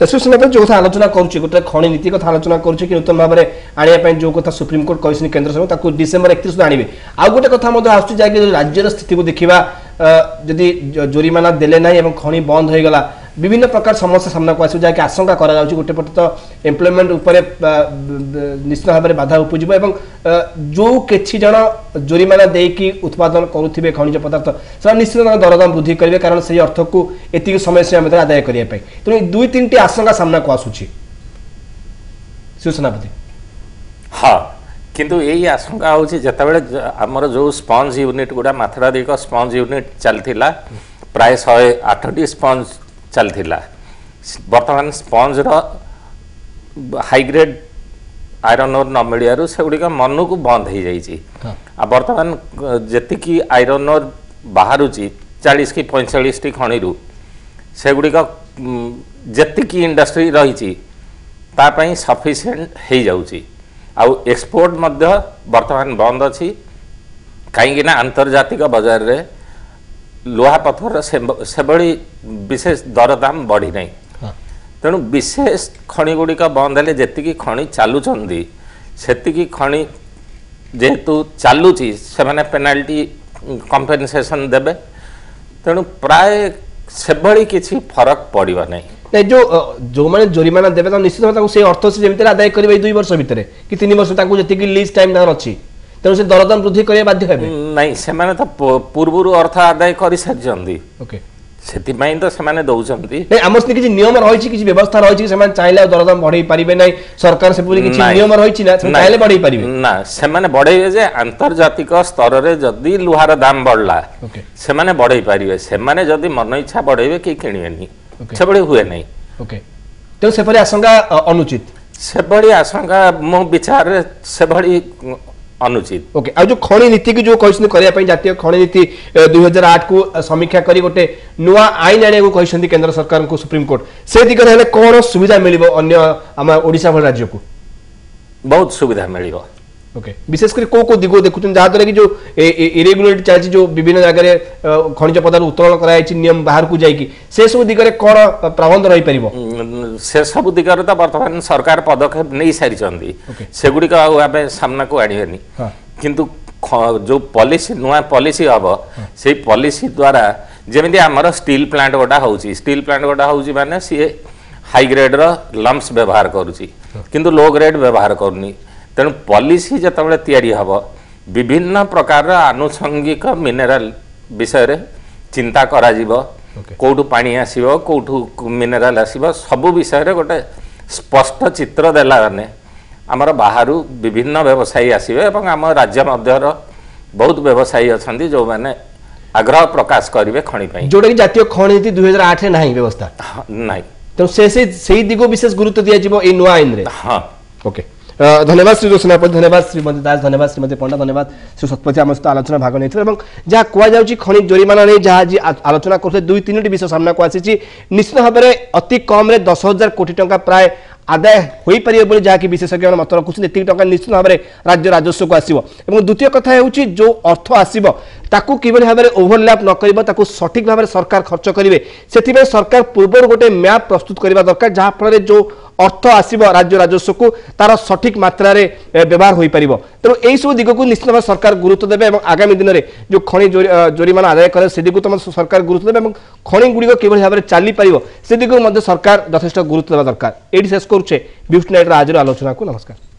जो कथा आलोचना करुच्चे गोटे खनि नीति कथा आलोचना करुच्चे कि नूतन भाव में आने जो कथा सुप्रीम कोर्ट कही केन्द्र सरकार डिसेम्बर 31 आने आउ गोटे कथा आसूँ जहाँकि राज्यर स्थिति को देखा जदि जोरीमाना देले ना खनि बंद हो गला विभिन्न प्रकार समस्या सामना को आसो जहाँकि आशंका करा गोटे पटे तो एम्प्लॉयमेंट उपर निश्चित भाव में बाधा उपजिब और जो किसी जन जोरीमाना देकी उत्पादन करुवे खनिज पदार्थ से निश्चित दरदाम वृद्धि करेंगे कारण से अर्थ को एति समय सीमा आदाय करने तेणु 2-3टी आशंका सामना को आसूची शिवसेनापति हाँ किंतु यही आशंका होची जतबेले हमर जो स्पंज यूनिट गुडा माथराधिक स्पंज यूनिट चलथिला प्राय 108टी स्पंज चलथिला वर्तमान स्पंज रो हाई ग्रेड आयरन ओर न मिलियारु सेगुडिका मन को बंद हो जाइए आ वर्तमान जेतिकी आयरन ओर बाहरुची 40 की 45 टी खणिरु सेगुडिका जेतिकी इंडस्ट्री रही तापाई सफिशिएंट हो जाउची आउ एक्सपोर्ट मध्य वर्तमान बंद अच्छी कहीं आंतर्जातिक बाजार रे लुहा पथर से बड़ी विशेष दरदाम बढ़ी नहीं तेणु विशेष खनि गुड़िक बंद है जी खनि चलुंट से खनि जेहेतु चलुची से मैंने पेनाल्टी कंपेनसेशन देबे तेणु प्राय से बड़ी किसी फरक पड़ो नहीं नहीं जो मैंने जोरीमाना देवे तो निश्चित भाव से अर्थ से जमी आदाय करेंगे 2 वर्ष भितर कि 3 वर्ष जी लीज टाइम अच्छी तेणु से दरदाम वृद्धि करने बाध्य है नहीं से तो पूर्व अर्थ आदाय कर सारी से तो से दौरान आम किसी नियम रही किसी व्यवस्था रही चाहिए दरदाम बढ़े पारे ना सरकार से पूरी नियम रही चाहिए बढ़े पारे ना से बढ़े जे आंतर्जातिक स्तर में जदि लुहार दाम बढ़ला से बढ़े पारे से जदि मन इच्छा बढ़े कि किणवे से बड़ी हुए नहीं तो से आशंका अनुचित से बड़ी आशंका मो विचार से बड़ी अनुचित ओके आ जो खनि नीति की जो कहछन करिया जातीय खनि नीति 2008 को समीक्षा करी गोटे नुआ आईन आने को कहछन केंद्र सरकार को सुप्रीम कोर्ट से दिगरे हेले कोन सुविधा मिलिबो अन्य हम ओडिसा भल राज्य को बहुत सुविधा मिलिबो ओके विशेषकर को दिगो देखुछन जहा द्वारा कि जो इरेगुलरिटी चलछि जो विभिन्न जगह खनिज पदार्थ उत्तोलन कराई नियम बाहर को जाई से सब दिगरे कोन प्रबंध रही परिबो से सब दिगरे तो वर्तमान सरकार पदक्षेप नहीं सारी चंदी सेगुडी का आबे सामना को आनिबेनी किंतु जो पॉलिसी नुआ पॉलिसी हबो से पॉलिसी द्वारा जेमिति हमर स्टील प्लांट गोटा होउची माने सी हाई ग्रेड रो लम्प्स व्यवहार करूची किंतु लो ग्रेड व्यवहार करनी तेणु पॉलिसी जिते तैयारी हम विभिन्न प्रकार आनुषंगिक मिनेराल विषय चिंता करा कौटू पानी आसो कौटू मिनेराल आसो सबू विषय गोटे स्पष्ट चित्र देला माने आमर बाहर विभिन्न व्यवसायी आसवे और आम राज्य मध्यर बहुत व्यवसायी अच्छा जो मैंने आग्रह प्रकाश करेंगे खଣି ପାଇଁ जोटा कि जातीय खଣି नीति 2008 ना व्यवस्था ना तो से दिगो विशेष गुरुत्व दिया जीवो ए नुआ आईन रे हाँ ओके धन्यवाद श्री सेनापति धन्यवाद श्रीमती दास धन्यवाद श्रीमती पंडा धन्यवाद श्री शतपथी आम सहित आलोचना भाग नहीं जहाँ कहुई खଣି जोरिमाना नहीं जहाँ आलोचना करते 2-3टी विषय सामना को आसी निश्चित भाव में अति कम 10,000 कोटी टंका प्राय आदाय हो पारे जहाँकि विशेषज्ञ मत रखुच्च एति टंका निश्चित भाव में राज्य राजस्व को आसो द्वितीय कथा हूँ जो अर्थ आसो ताकू किभली भाव में ओभरलैप न कर सठिक भाव में सरकार खर्च करेंगे से सरकार पूर्व गोटे मैप प्रस्तुत करने दरकार जहाँफल जो अर्थ आसो राज्य राजस्व को तार सठिक मात्रा व्यवहार हो पार तेणु यही सब दिग को निश्चित भाव सरकार गुरुत्व देवे और आगामी दिन में जो खଣି जोरिमाना आदाय करे से दिग तुम सरकार गुरुत्व देवे और खଣି गुड़िक किभली भाव में चली पार से दिग सरकार यथेष गुरुत्व देवा दरकार ये शेष करुचे बिफ्ट नाइट आज आलोचना को नमस्कार।